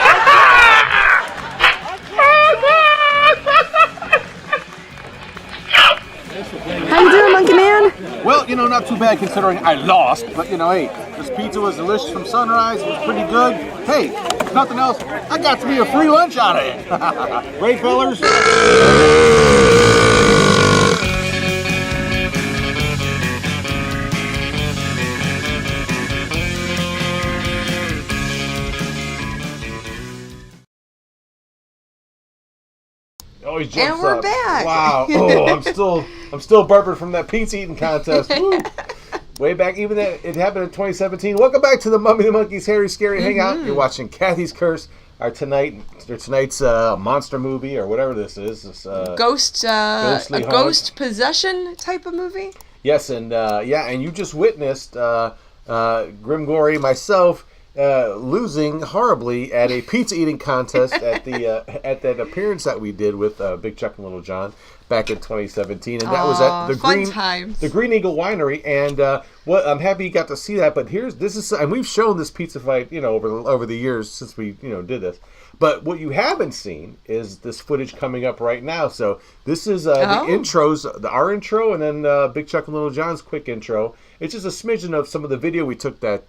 How you doing, Monkey Man? Well, you know, not too bad considering I lost, but you know, hey, this pizza was delicious from sunrise, it was pretty good. Hey, if nothing else, I got to be a free lunch out of it. Great fellers. Always jumps And we're up. back. Wow. Oh, I'm still burping from that pizza eating contest. Woo. Way back, even that it happened in 2017. Welcome back to the Mummy and the Monkey's Hairy Scary Hangout. You're watching Kathy's Curse, tonight's monster movie or whatever this is. This, ghost possession type of movie. Yes, and and you just witnessed Grim Gory, myself, losing horribly at a pizza eating contest at that appearance that we did with Big Chuck and Little John back in 2017, and that was at the Green Eagle Winery. And I'm happy you got to see that. But and we've shown this pizza fight, over the years since we did this. But what you haven't seen is this footage coming up right now. So this is the intros, our intro, and then Big Chuck and Little John's quick intro. It's just a smidgen of some of the video we took that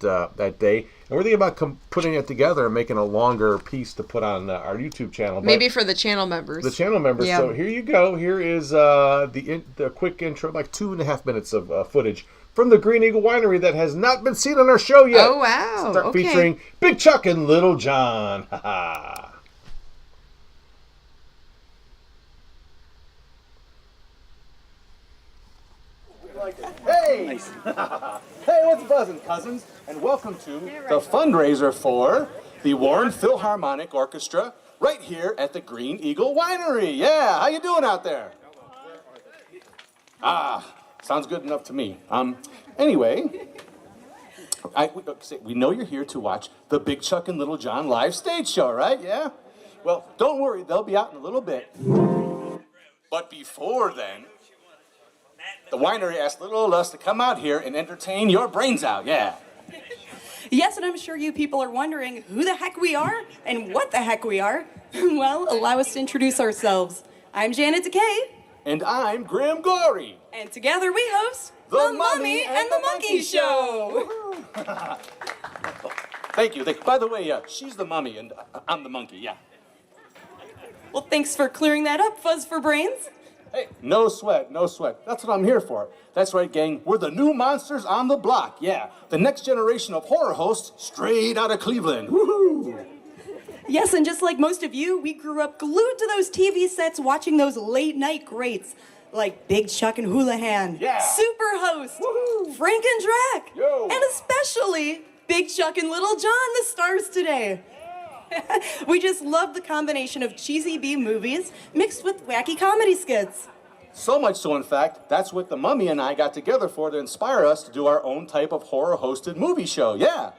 day. And we're thinking about putting it together and making a longer piece to put on our YouTube channel. Maybe for the channel members. The channel members. Yeah. So here you go. Here is the quick intro, like 2.5 minutes of footage from the Green Eagle Winery that has not been seen on our show yet. Oh, wow. Start featuring Big Chuck and Little John. Hey! Hey, what's buzzing, cousins? And welcome to the fundraiser for the Warren Philharmonic Orchestra right here at the Green Eagle Winery. Yeah, how you doing out there? Sounds good enough to me. Anyway, we know you're here to watch the Big Chuck and Little John live stage show, right? Yeah? Well, don't worry, they'll be out in a little bit. But before then, the winery asked little old us to come out here and entertain your brains out, yeah. Yes, and I'm sure you people are wondering who the heck we are and what the heck we are. Well, allow us to introduce ourselves. I'm Janet Decay. And I'm Grim Gory. And together we host The Mummy and the Monkey Show. Thank you. By the way, she's the mummy and I'm the monkey, yeah. Well, thanks for clearing that up, Fuzz for Brains. Hey, no sweat, no sweat. That's what I'm here for. That's right, gang. We're the new monsters on the block, yeah. The next generation of horror hosts straight out of Cleveland. Woohoo! Yes, and just like most of you, we grew up glued to those TV sets watching those late night greats like Big Chuck and Houlihan, Superhost, Frank and Drac, and especially Big Chuck and Little John, the stars today. We just love the combination of cheesy B movies mixed with wacky comedy skits. So much so, in fact, that's what the Mummy and I got together for to inspire us to do our own type of horror-hosted movie show, yeah.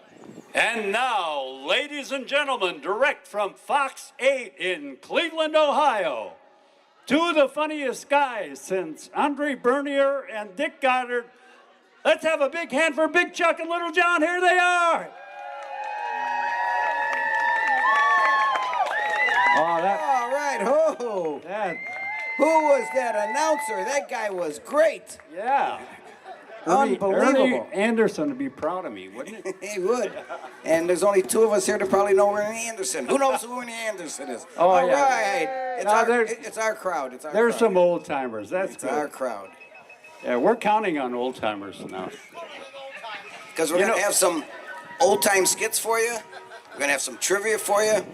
And now, ladies and gentlemen, direct from Fox 8 in Cleveland, Ohio, two of the funniest guys since Andre Bernier and Dick Goddard. Let's have a big hand for Big Chuck and Little John. Here they are. All right, ho! Who was that announcer? That guy was great. Yeah. Unbelievable. Ernie Anderson would be proud of me, wouldn't he? He would. And there's only two of us here that probably know Ernie Anderson. Who knows who Ernie Anderson is? Oh, All yeah. right. It's, No, it's our crowd. It's our There's crowd. some old timers. That's It's good. our crowd. Yeah, we're counting on old timers now. Because we're going to have some old-time skits for you. We're going to have some trivia for you.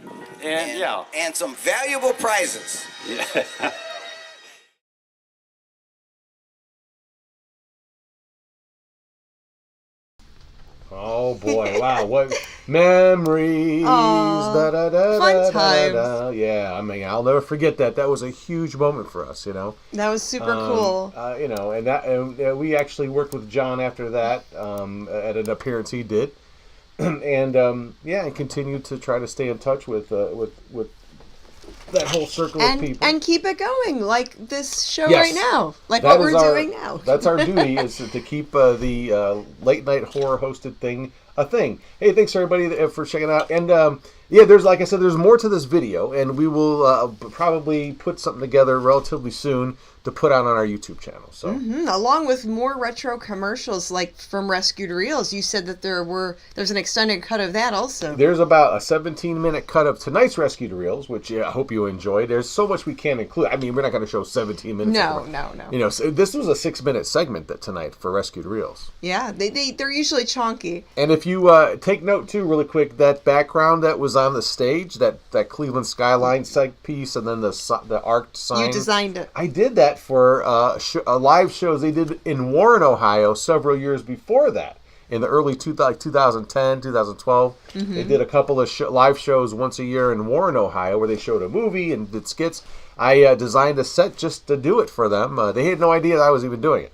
And some valuable prizes. Yeah. Oh boy! Wow, what memories! Fun times. Yeah, I mean, I'll never forget that. That was a huge moment for us. You know. That was super cool. You know, and we actually worked with John after that at an appearance he did, and and continued to try to stay in touch with that whole circle of people and keep it going, like this show Yes. right now, like That what is we're our- doing now. That's our duty, is to keep the late night horror hosted thing a thing. Hey, thanks everybody for checking out. And there's, like I said, there's more to this video, and we will probably put something together relatively soon to put out on our YouTube channel. So Along with more retro commercials, like from Rescued Reels. You said that there's an extended cut of that also. there's about a 17-minute cut of tonight's Rescued Reels, which I hope you enjoyed. There's so much we can't include. I mean, we're not going to show 17 minutes. No. You know, so this was a 6-minute segment tonight for Rescued Reels. Yeah, they're usually chonky. And if you take note too, really quick, that background that was on the stage, that Cleveland skyline set piece, and then the arced sign. You designed it. I did that for live shows they did in Warren, Ohio, several years before that. In the early 2010, 2012, they did a couple of live shows once a year in Warren, Ohio, where they showed a movie and did skits. I designed a set just to do it for them. They had no idea that I was even doing it.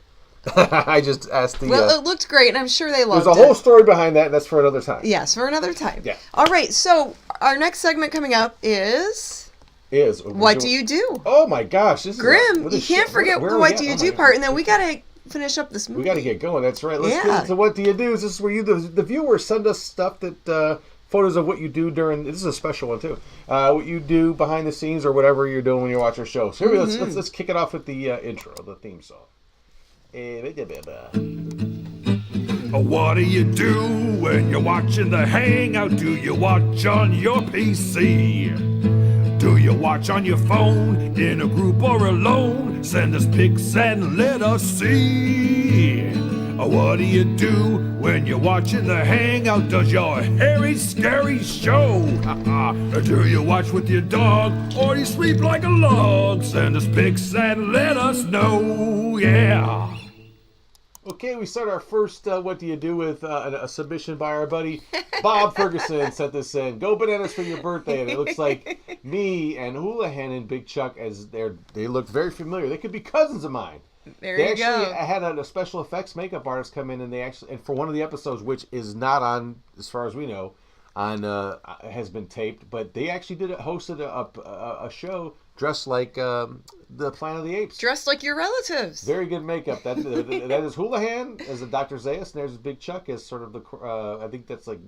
I just asked the... Well, it looked great, and I'm sure they loved it. There's a whole story behind that, and that's for another time. Yes, for another time. Yeah. All right, so our next segment coming up is... What do you do? Oh my gosh, this Grim, is you can't forget the what do you do part, and then we gotta finish up this movie. We got to get going. That's right. Let's Yeah. get into what do you do. This is where you, the viewers, send us stuff that photos of what you do during. This is a special one too. What you do behind the scenes or whatever you're doing when you watch our show. So here we let's kick it off with the intro, the theme song. What do you do when you're watching the Hangout? Do you watch on your PC? Do you watch on your phone, in a group or alone? Send us pics and let us see. What do you do when you're watching the Hangout? Does your hairy, scary show? Do you watch with your dog, or do you sleep like a log? Send us pics and let us know, yeah. Okay, we start our first what do you do with a submission by our buddy Bob Ferguson sent this in. Go bananas for your birthday, and it looks like me and Houlihan and Big Chuck they look very familiar. They could be cousins of mine. There They you actually go. had a special effects makeup artist come in, and and for one of the episodes, which is not on, as far as we know, has been taped, but they actually hosted a show dressed like the Planet of the Apes. Dressed like your relatives. Very good makeup. That is Houlihan as a Dr. Zaius, and there's Big Chuck as sort of the I think that's like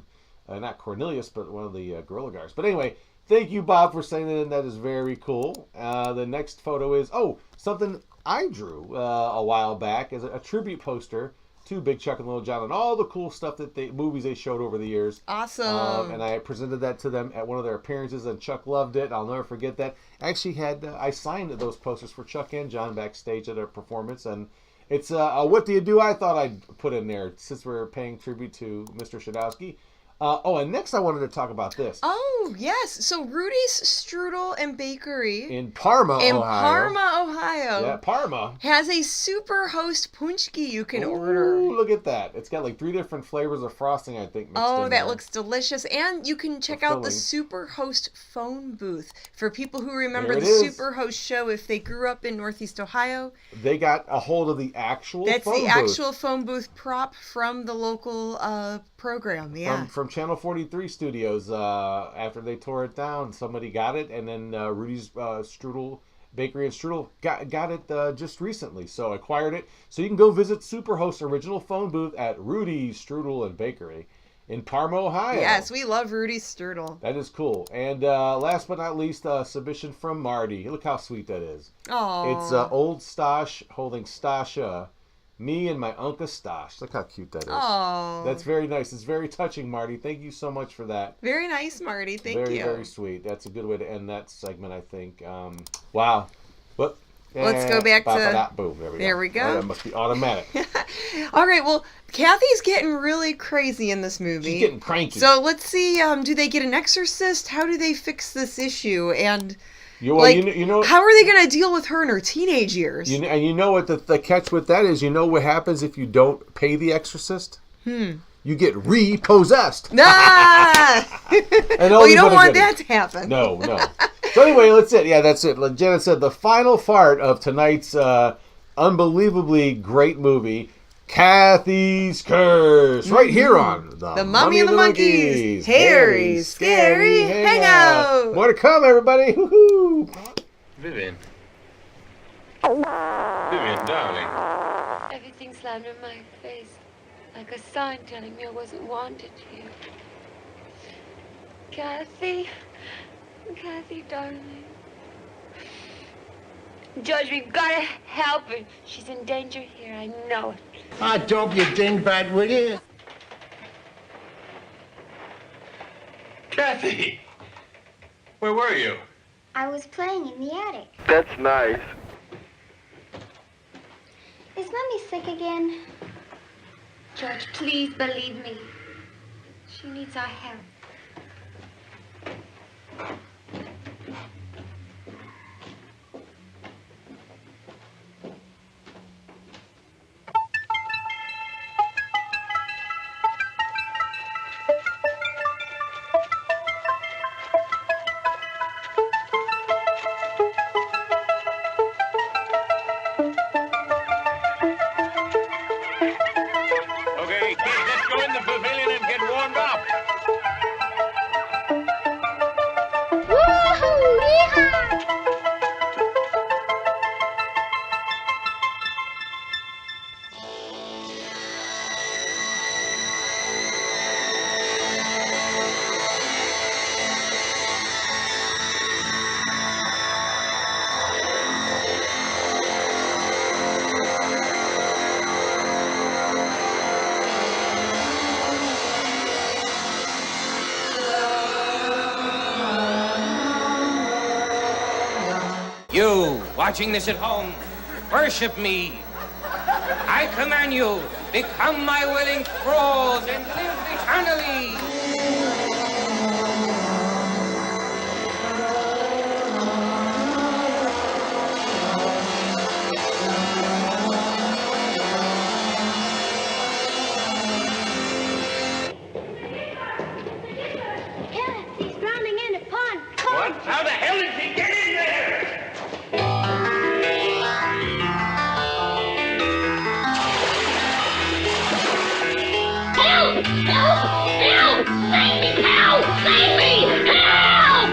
not Cornelius, but one of the Gorilla Guards. But anyway, thank you, Bob, for sending that in. That is very cool. The next photo is something I drew a while back as a tribute poster to Big Chuck and Little John and all the cool stuff movies they showed over the years. Awesome. And I presented that to them at one of their appearances, and Chuck loved it. I'll never forget that. Actually, I signed those posters for Chuck and John backstage at a performance, and it's what do you do? I thought I'd put in there since we're paying tribute to Mr. Shadowski. And next I wanted to talk about this. Oh, yes. So Rudy's Strudel and Bakery In Parma, Ohio. Ohio. Yeah, Parma. Has a super host punchki you can order. Ooh, look at that. It's got like 3 different flavors of frosting, I think, mixed Oh, in that there. looks delicious. And you can check out the filling. Superhost phone booth. For people who remember There the it is. Superhost show, if they grew up in Northeast Ohio, They got a hold of the actual that's phone the booth actual phone booth prop from the local program. Yeah. from Channel 43 Studios. After they tore it down, somebody got it, and then Rudy's Strudel Bakery and Strudel got it just recently, so acquired it. So you can go visit Superhost original phone booth at Rudy's Strudel and Bakery, in Parma, Ohio. Yes, we love Rudy's Strudel. That is cool. And last but not least, a submission from Marty. Look how sweet that is. Aww. It's Old Stosh holding Stasha, me and my Uncle Stosh. Look how cute that is. Aww. That's very nice. It's very touching, Marty. Thank you so much for that. Very nice, Marty. Thank you. Very, very sweet. That's a good way to end that segment, I think. Wow. Whoop. Let's go back to... Boom. There we go. Oh, that must be automatic. All right, well, Kathy's getting really crazy in this movie. She's getting cranky. So let's see, do they get an exorcist? How do they fix this issue? And... You know, how are they going to deal with her in her teenage years? And you know what the catch with that is? You know what happens if you don't pay the exorcist? You get repossessed. Ah! Well, you don't want that to happen. No. So anyway, that's it. Yeah, that's it. Like Janet said, the final part of tonight's unbelievably great movie, Kathy's Curse, right here on The Mummy and the Monkeys, Harry's Scary Hangout. More to come, everybody. Woo-hoo. Vivian. Vivian, darling. Everything slammed in my face, like a sign telling me I wasn't wanted here. Kathy, darling. George, we've got to help her. She's in danger here, I know it. Ah, don't be a dingbat, will you? Kathy! Where were you? I was playing in the attic. That's nice. Is Mummy sick again? George, please believe me. She needs our help. You, watching this at home, worship me. I command you, become my willing thralls and live eternally. He's drowning in a pond. What? How the hell did he get in there? Help! Help! Save me! Help! Save me! Help!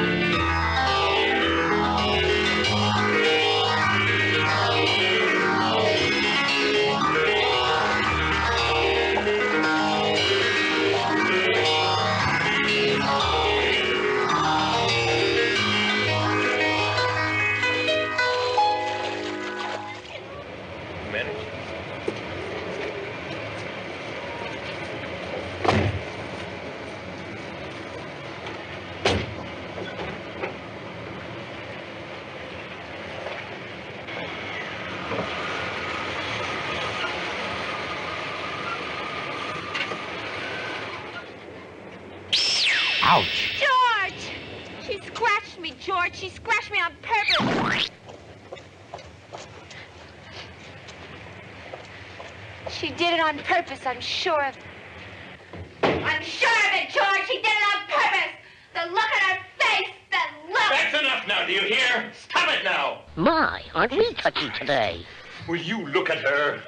Ouch. George! She scratched me, George. She scratched me on purpose. She did it on purpose, I'm sure of it. I'm sure of it, George. She did it on purpose. The look on her face, the look. That's enough now, do you hear? Stop it now. My, aren't we touchy today? Will you look at her?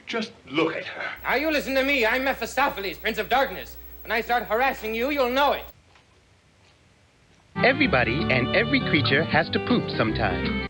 Just look at her. Now you listen to me. I'm Mephistopheles, Prince of Darkness. When I start harassing you, you'll know it. Everybody and every creature has to poop sometime.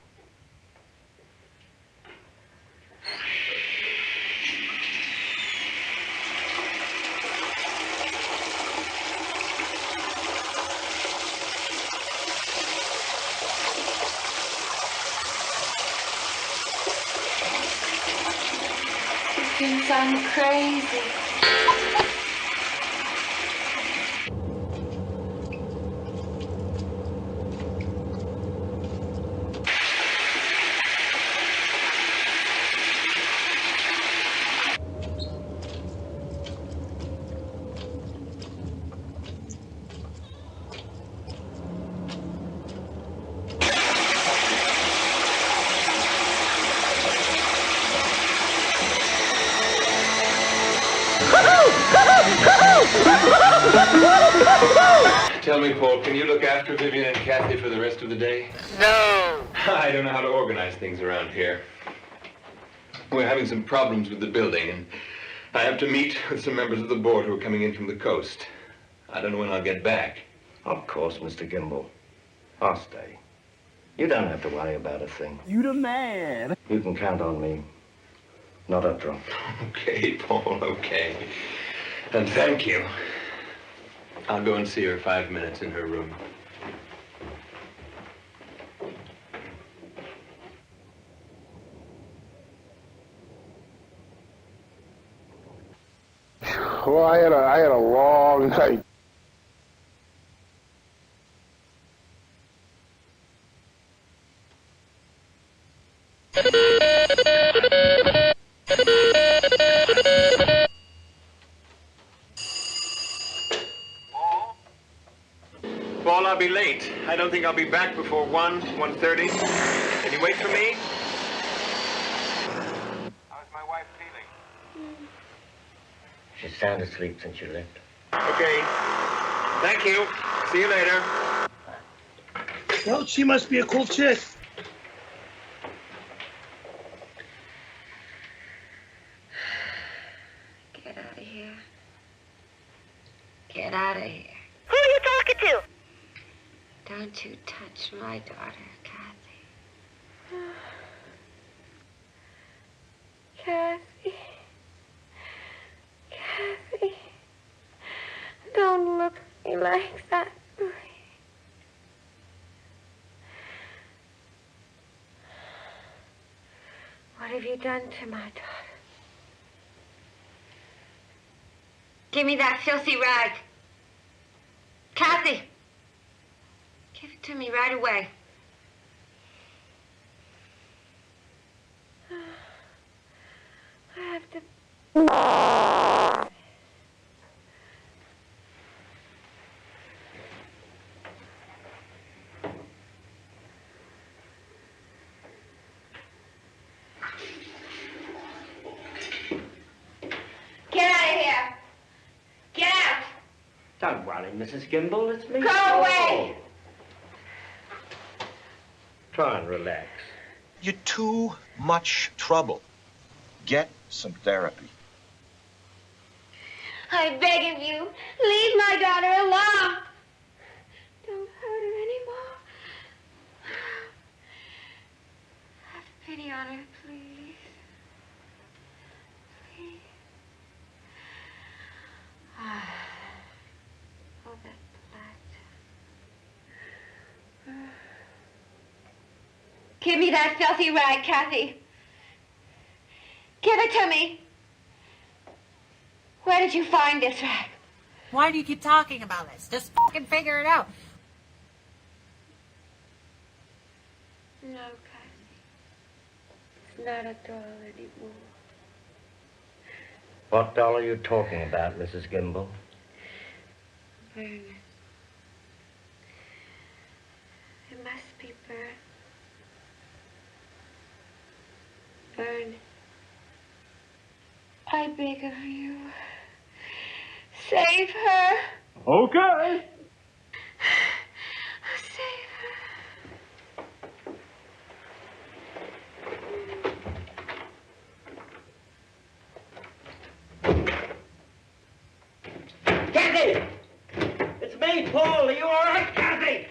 thinks I'm crazy. Tell me, Paul, can you look after Vivian and Kathy for the rest of the day? No! I don't know how to organize things around here. We're having some problems with the building, and I have to meet with some members of the board who are coming in from the coast. I don't know when I'll get back. Of course, Mr. Gimbel. I'll stay. You don't have to worry about a thing. You the man. You can count on me. Not a drop. Okay, Paul, okay. And thank you. I'll go and see her 5 minutes in her room. Well, I had a long night. Paul, I'll be late. I don't think I'll be back before 1:30. Can you wait for me? How's my wife feeling? She's sound asleep since you left. Okay. Thank you. See you later. Well, she must be a cool chick. Get out of here. Get out of here. Who are you talking to? Don't you touch my daughter, Kathy. Kathy. Kathy. Don't look at me like that. What have you done to my daughter? Give me that filthy rag. Kathy! Give it to me right away. I have to... Get out of here! Get out! Don't worry, Mrs. Gimbel. It's me. Go away! Try and relax. You're too much trouble. Get some therapy. I beg of you, leave my daughter alone. Don't hurt her anymore. Have pity on her, please. Please. Oh, that blood. Give me that filthy rag, Kathy. Give it to me. Where did you find this rag? Why do you keep talking about this? Just fucking figure it out. No, Kathy. It's not a doll anymore. What doll are you talking about, Mrs. Gimbel? Burn. It must be burned. Burn. I beg of you. Save her. Okay. Save Kathy! It's me, Paul. Are you all right, Kathy?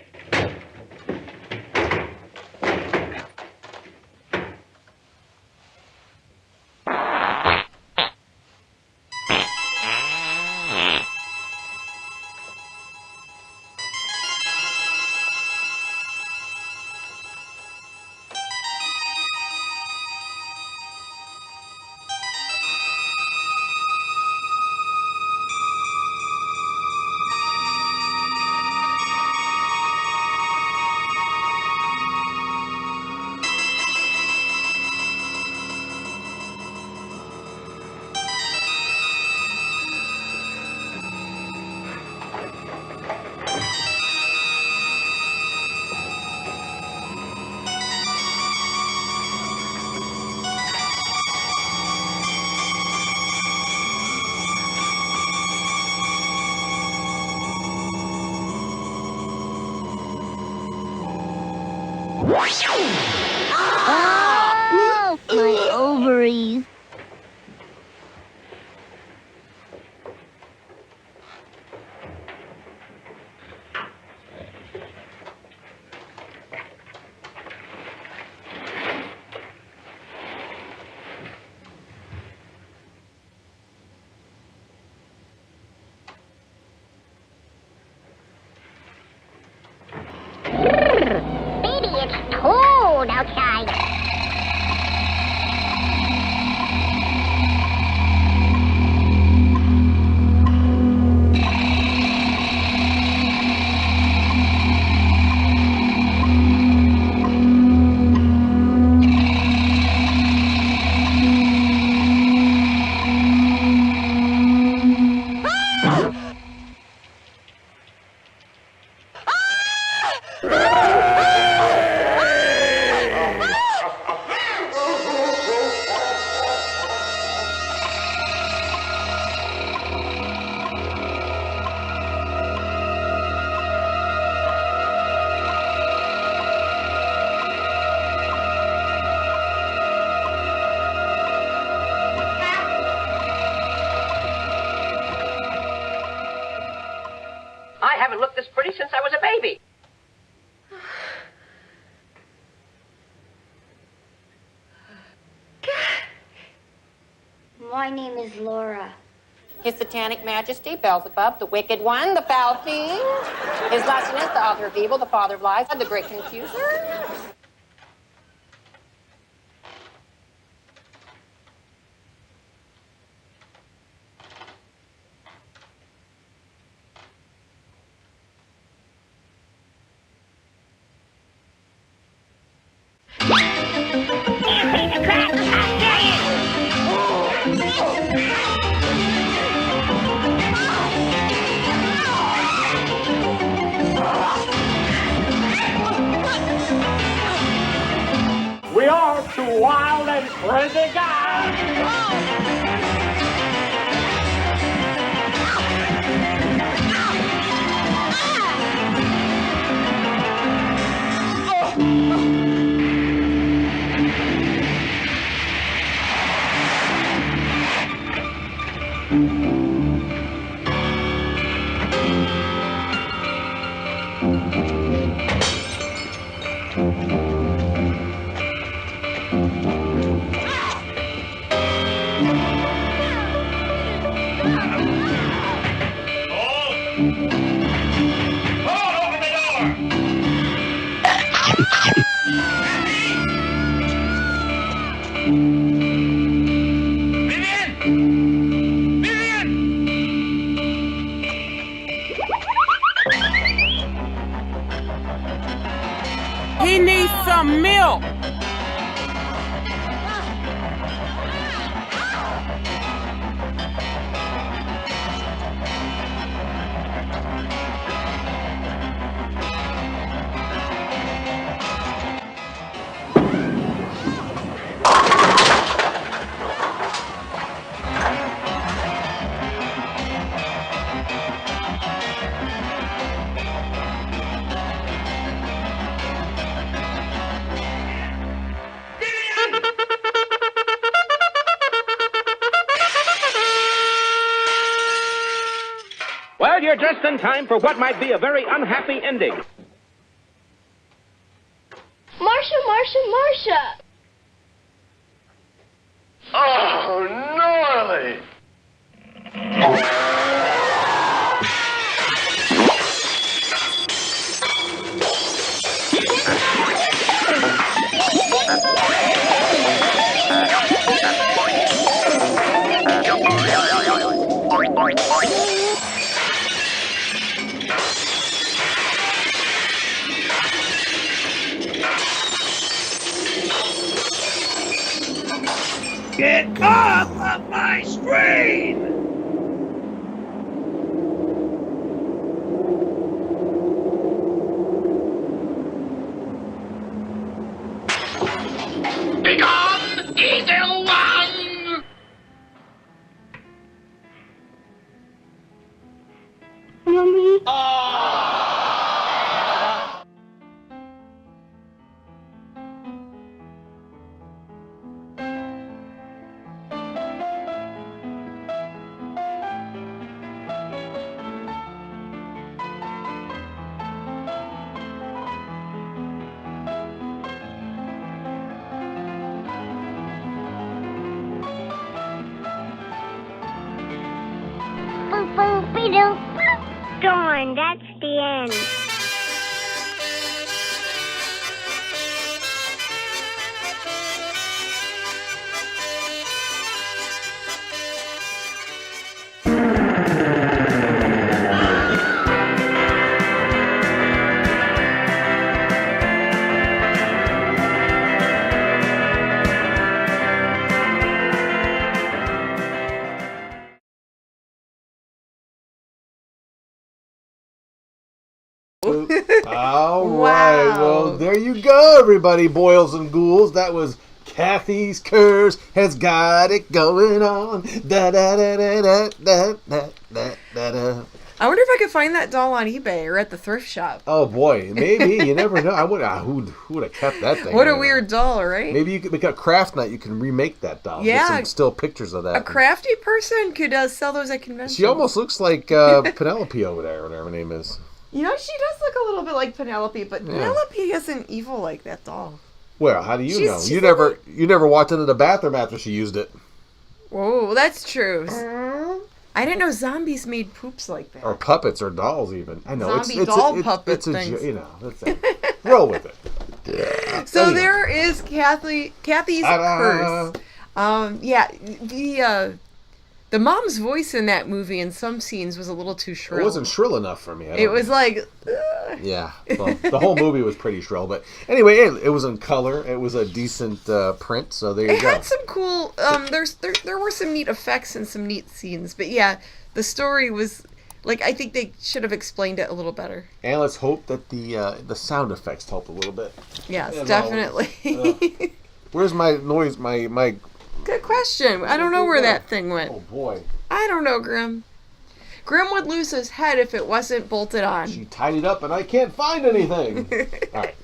Oh, my ovaries. Baby, it's cold outside. I haven't looked this pretty since I was a baby. My name is Laura. His Satanic Majesty, Beelzebub, the Wicked One, the Foul Fiend. His Lustiness, the Author of Evil, the Father of Lies, the Great Confuser. We are two wild and crazy guys. He needs some milk. Well, you're just in time for what might be a very unhappy ending. Marcia, Marcia, Marcia! Oh, gnarly! Get off of my screen! Begone, evil one! Mommy? Needle. Darn, that's the end. All right, well, there you go, everybody, boils and ghouls. That was Kathy's Curse Has Got It Going On. Da da da da da da da da da. I wonder if I could find that doll on eBay or at the thrift shop. Oh boy, maybe, you never know. I would. Who would have kept that thing? What a weird doll, right? Maybe you could make a craft night. You can remake that doll. Yeah. Get some still pictures of that. A crafty person could sell those at conventions. She almost looks like Penelope over there, whatever her name is. You know, she does look a little bit like Penelope, but Yeah. Penelope isn't evil like that doll. Well, how do you know? She's You never walked into the bathroom after she used it. Whoa, that's true. I didn't know zombies made poops like that. Or puppets or dolls even. I know Zombie doll puppet it's a things. you know, that's it. Roll with it. Yeah. So Anyway. there is Kathy's curse. The mom's voice in that movie in some scenes was a little too shrill. It wasn't shrill enough for me. It was like, yeah. Well, the whole movie was pretty shrill, but anyway, it was in color. It was a decent print, so there you it go. had some cool. There were some neat effects and some neat scenes, but yeah, the story was like I think they should have explained it a little better. And let's hope that the sound effects help a little bit. Yes, You know, definitely. Where's my noise? My Good question. I don't know where that thing went. Oh boy. I don't know, Grim. Grim would lose his head if it wasn't bolted on. She tied it up and I can't find anything. All right.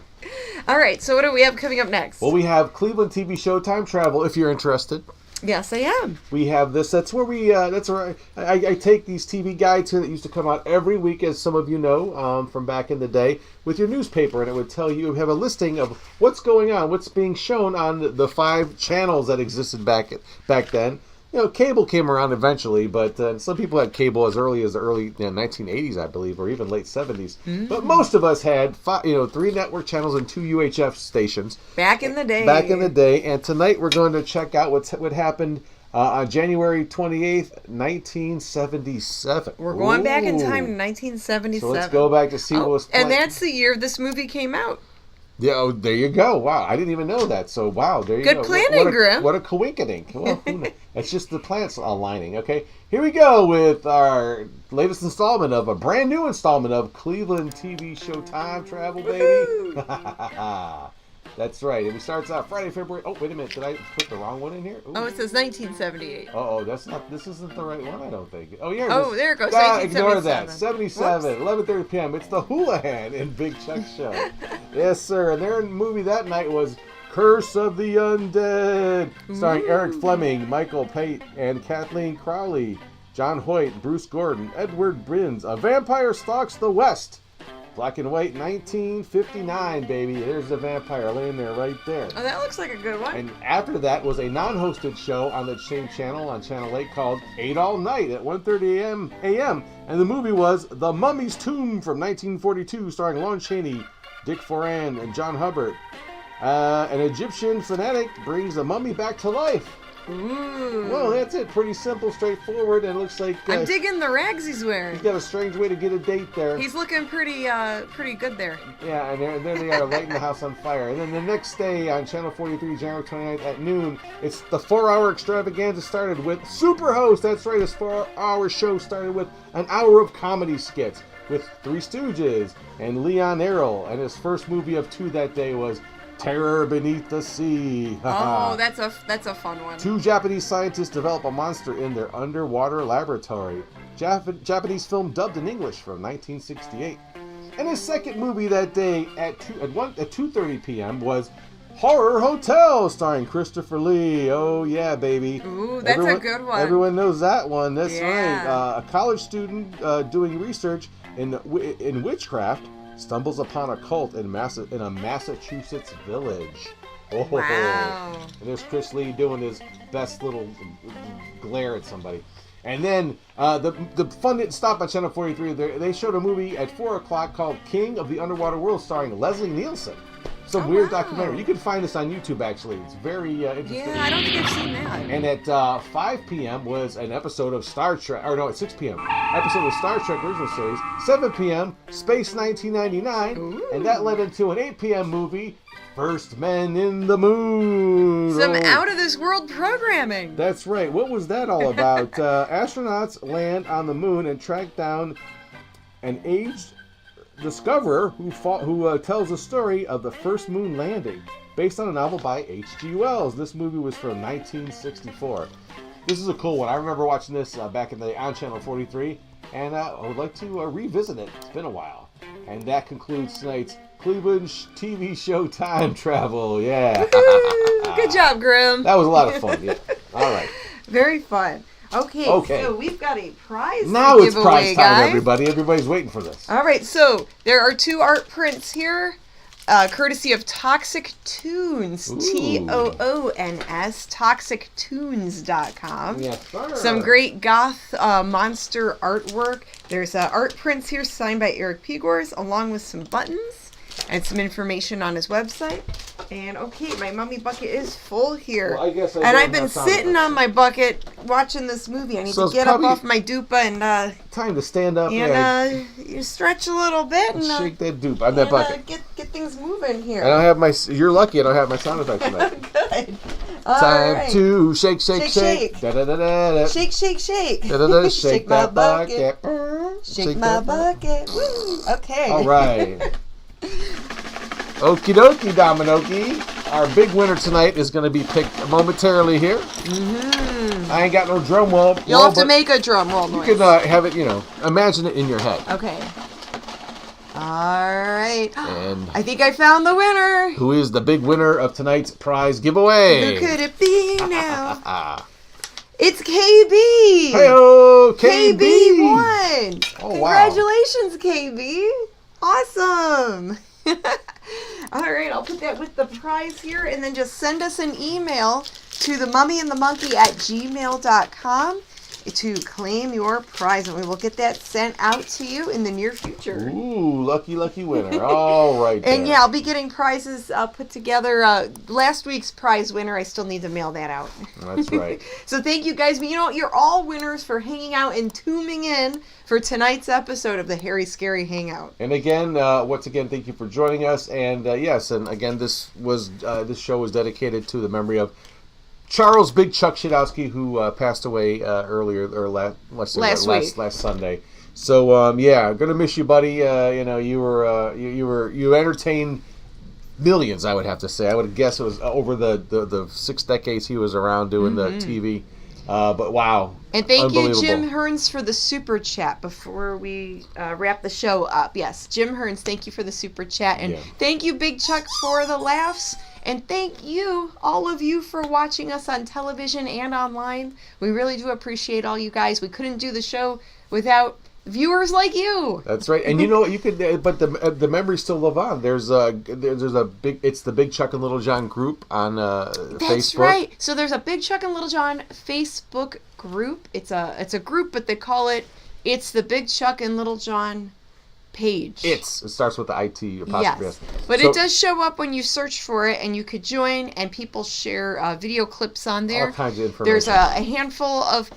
All right, so what do we have coming up next? Well, we have Cleveland TV Showtime Travel, if you're interested. Yes, I am. We have this. That's where we. That's where I take these TV guides here that used to come out every week, as some of you know, from back in the day, with your newspaper, and it would tell you have a listing of what's going on, what's being shown on the 5 channels that existed back then. You know, cable came around eventually, but some people had cable as early as the early 1980s, I believe, or even late 70s. Mm-hmm. But most of us had 3 network channels and 2 UHF stations. Back in the day. Back in the day, and tonight we're going to check out what happened on January 28th, 1977. We're going back in Ooh. time to 1977. So let's go back to see what was playing. And that's the year this movie came out. Yeah, oh, there you go. Wow, I didn't even know that. So, wow, there you go. Good planning, Grim. What a coinkydink. Well, who knows? It's just the planets aligning, okay? Here we go with our latest installment of a brand new installment of Cleveland TV Showtime Travel, baby. That's right. And it starts out Friday, February. Oh, wait a minute. Did I put the wrong one in here? Ooh. Oh, it says 1978. Oh, that's not. This isn't the right one, I don't think. Oh, yeah. Oh, there it goes. Ignore that. 77, 11:30 p.m. It's the Houlihan in Big Chuck's show. Yes, sir. And their movie that night was Curse of the Undead, starring Eric Fleming, Michael Pate, and Kathleen Crowley, John Hoyt, Bruce Gordon, Edward Brins. A vampire stalks the West. Black and white, 1959, baby. There's the vampire laying there right there. Oh, that looks like a good one. And after that was a non-hosted show on the same channel, on Channel 8, called 8 All Night at 1:30 a.m. And the movie was The Mummy's Tomb from 1942, starring Lon Chaney, Dick Foran, and John Hubbard. An Egyptian fanatic brings the mummy back to life. Ooh. Well, that's it. Pretty simple, straightforward, and it looks like... I'm digging the rags he's wearing. He's got a strange way to get a date there. He's looking pretty good there. Yeah, and there they are, lighting the house on fire. And then the next day on Channel 43, January 29th at noon, it's the 4-hour extravaganza started with Superhost. That's right, this 4-hour show started with an hour of comedy skits with Three Stooges and Leon Errol. And his first movie of 2 that day was Terror Beneath the Sea. Oh, that's a fun one. 2 Japanese scientists develop a monster in their underwater laboratory. Japanese film dubbed in English from 1968. And his second movie that day at 2:30 p.m. was Horror Hotel, starring Christopher Lee. Oh yeah, baby. Ooh, that's a good one. Everyone knows that one. That's Yeah. right. A college student doing research in witchcraft stumbles upon a cult in a Massachusetts village. Oh, wow. And there's Chris Lee doing his best little glare at somebody. And then the fun didn't stop on Channel 43. They showed a movie at 4 o'clock called King of the Underwater World, starring Leslie Nielsen. Some weird documentary. You can find this on YouTube, actually. It's very interesting. Yeah, I don't think I've seen that. And at 5 p.m. was an episode of Star Trek, or no, at 6 p.m. episode of Star Trek original series. 7 p.m. Space 1999. Ooh. And that led into an 8 p.m. movie, First Men in the Moon. Some out-of-this-world programming. That's right. What was that all about? Astronauts land on the moon and track down an aged discoverer who tells the story of the first moon landing, based on a novel by H.G. Wells. This movie was from 1964. This is a cool one. I remember watching this back in the day on Channel 43, and I would like to revisit it. It's been a while. And that concludes tonight's Cleveland TV show time travel. Yeah. Good job, Grim. That was a lot of fun. Yeah. All right. Very fun. Okay, so we've got a prize now it's giveaway, prize time, guys. everybody. Everybody's waiting for this. All right, so there are 2 art prints here, courtesy of Toxic Tunes, Toons, toxictunes.com. Yes, sir. Some great goth monster artwork. There's art prints here signed by Eric Pigors, along with some buttons and some information on his website. And okay, my mummy bucket is full here. Well, I guess I've been sitting on my bucket watching this movie. I need to get up off my dupa and time to stand up and you stretch a little bit and shake that dupe on that bucket. Get things moving here. I don't have my. You're lucky. I don't have my sound effects tonight. Good. Time to shake, shake, shake. Da, da, da, da, da. Shake, shake, shake. Da, da, da, shake my that bucket. Shake my bucket. Woo. Okay. All right. Okie dokie, Dominoki. Our big winner tonight is going to be picked momentarily here. Mm-hmm. I ain't got no drum roll. You'll have to make a drum roll noise. You can have it, imagine it in your head. Okay. All right. And I think I found the winner. Who is the big winner of tonight's prize giveaway? Who could it be now? It's KB. Hey-o, KB won. Oh, Congratulations, KB. Awesome. All right, I'll put that with the prize here, and then just send us an email to themummyandthemonkey@gmail.com to claim your prize, and we will get that sent out to you in the near future. Ooh, lucky winner. All right. And yeah, I'll be getting prizes put together. Last week's prize winner, I still need to mail that out. That's right. So thank you guys. You're all winners for hanging out and tuning in for tonight's episode of the Harry Scary Hangout. And again, once again, thank you for joining us. And yes, and again, this show was dedicated to the memory of Charles Big Chuck Shoutowski, who passed away earlier or last Sunday. So yeah, gonna miss you, buddy. You entertained millions, I would have to say. I would guess it was over the 6 decades he was around doing the TV. But wow. And thank you, Jim Hearns, for the super chat before we wrap the show up. Yes, Jim Hearns, thank you for the super chat. And thank you, Big Chuck, for the laughs. And thank you, all of you, for watching us on television and online. We really do appreciate all you guys. We couldn't do the show without viewers like you. That's right. And you could, but the memories still live on. There's a big, it's the Big Chuck and Little John group on Facebook. That's right. So there's a Big Chuck and Little John Facebook group. It's a group, but they call it's the Big Chuck and Little John page. It starts with the IT apostrophe. Yes. But it does show up when you search for it, and you could join, and people share video clips on there. All kinds of information. There's a handful of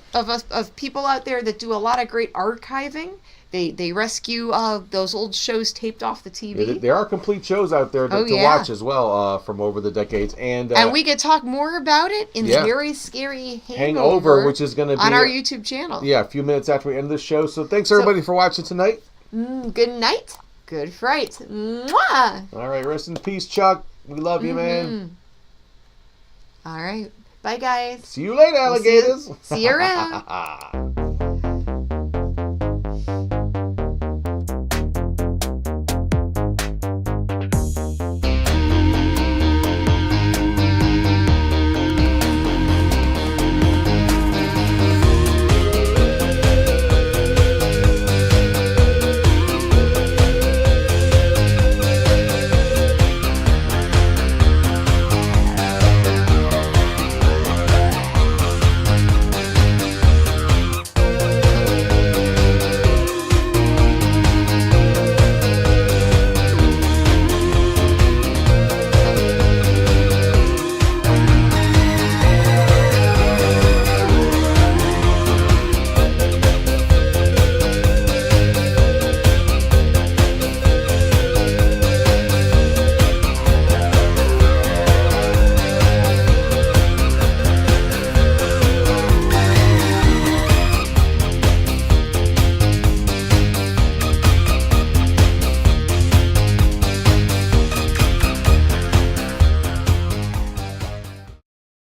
people out there that do a lot of great archiving. They rescue those old shows taped off the TV. Yeah, there are complete shows out there to watch as well from over the decades. And we could talk more about it in the Very Scary Hangover, which is going to be on our YouTube channel. Yeah, a few minutes after we end the show. So thanks everybody for watching tonight. Good night. Good fright. Mwah! All right, rest in peace, Chuck. We love you, man. All right. Bye, guys. See you later, alligators. See you around.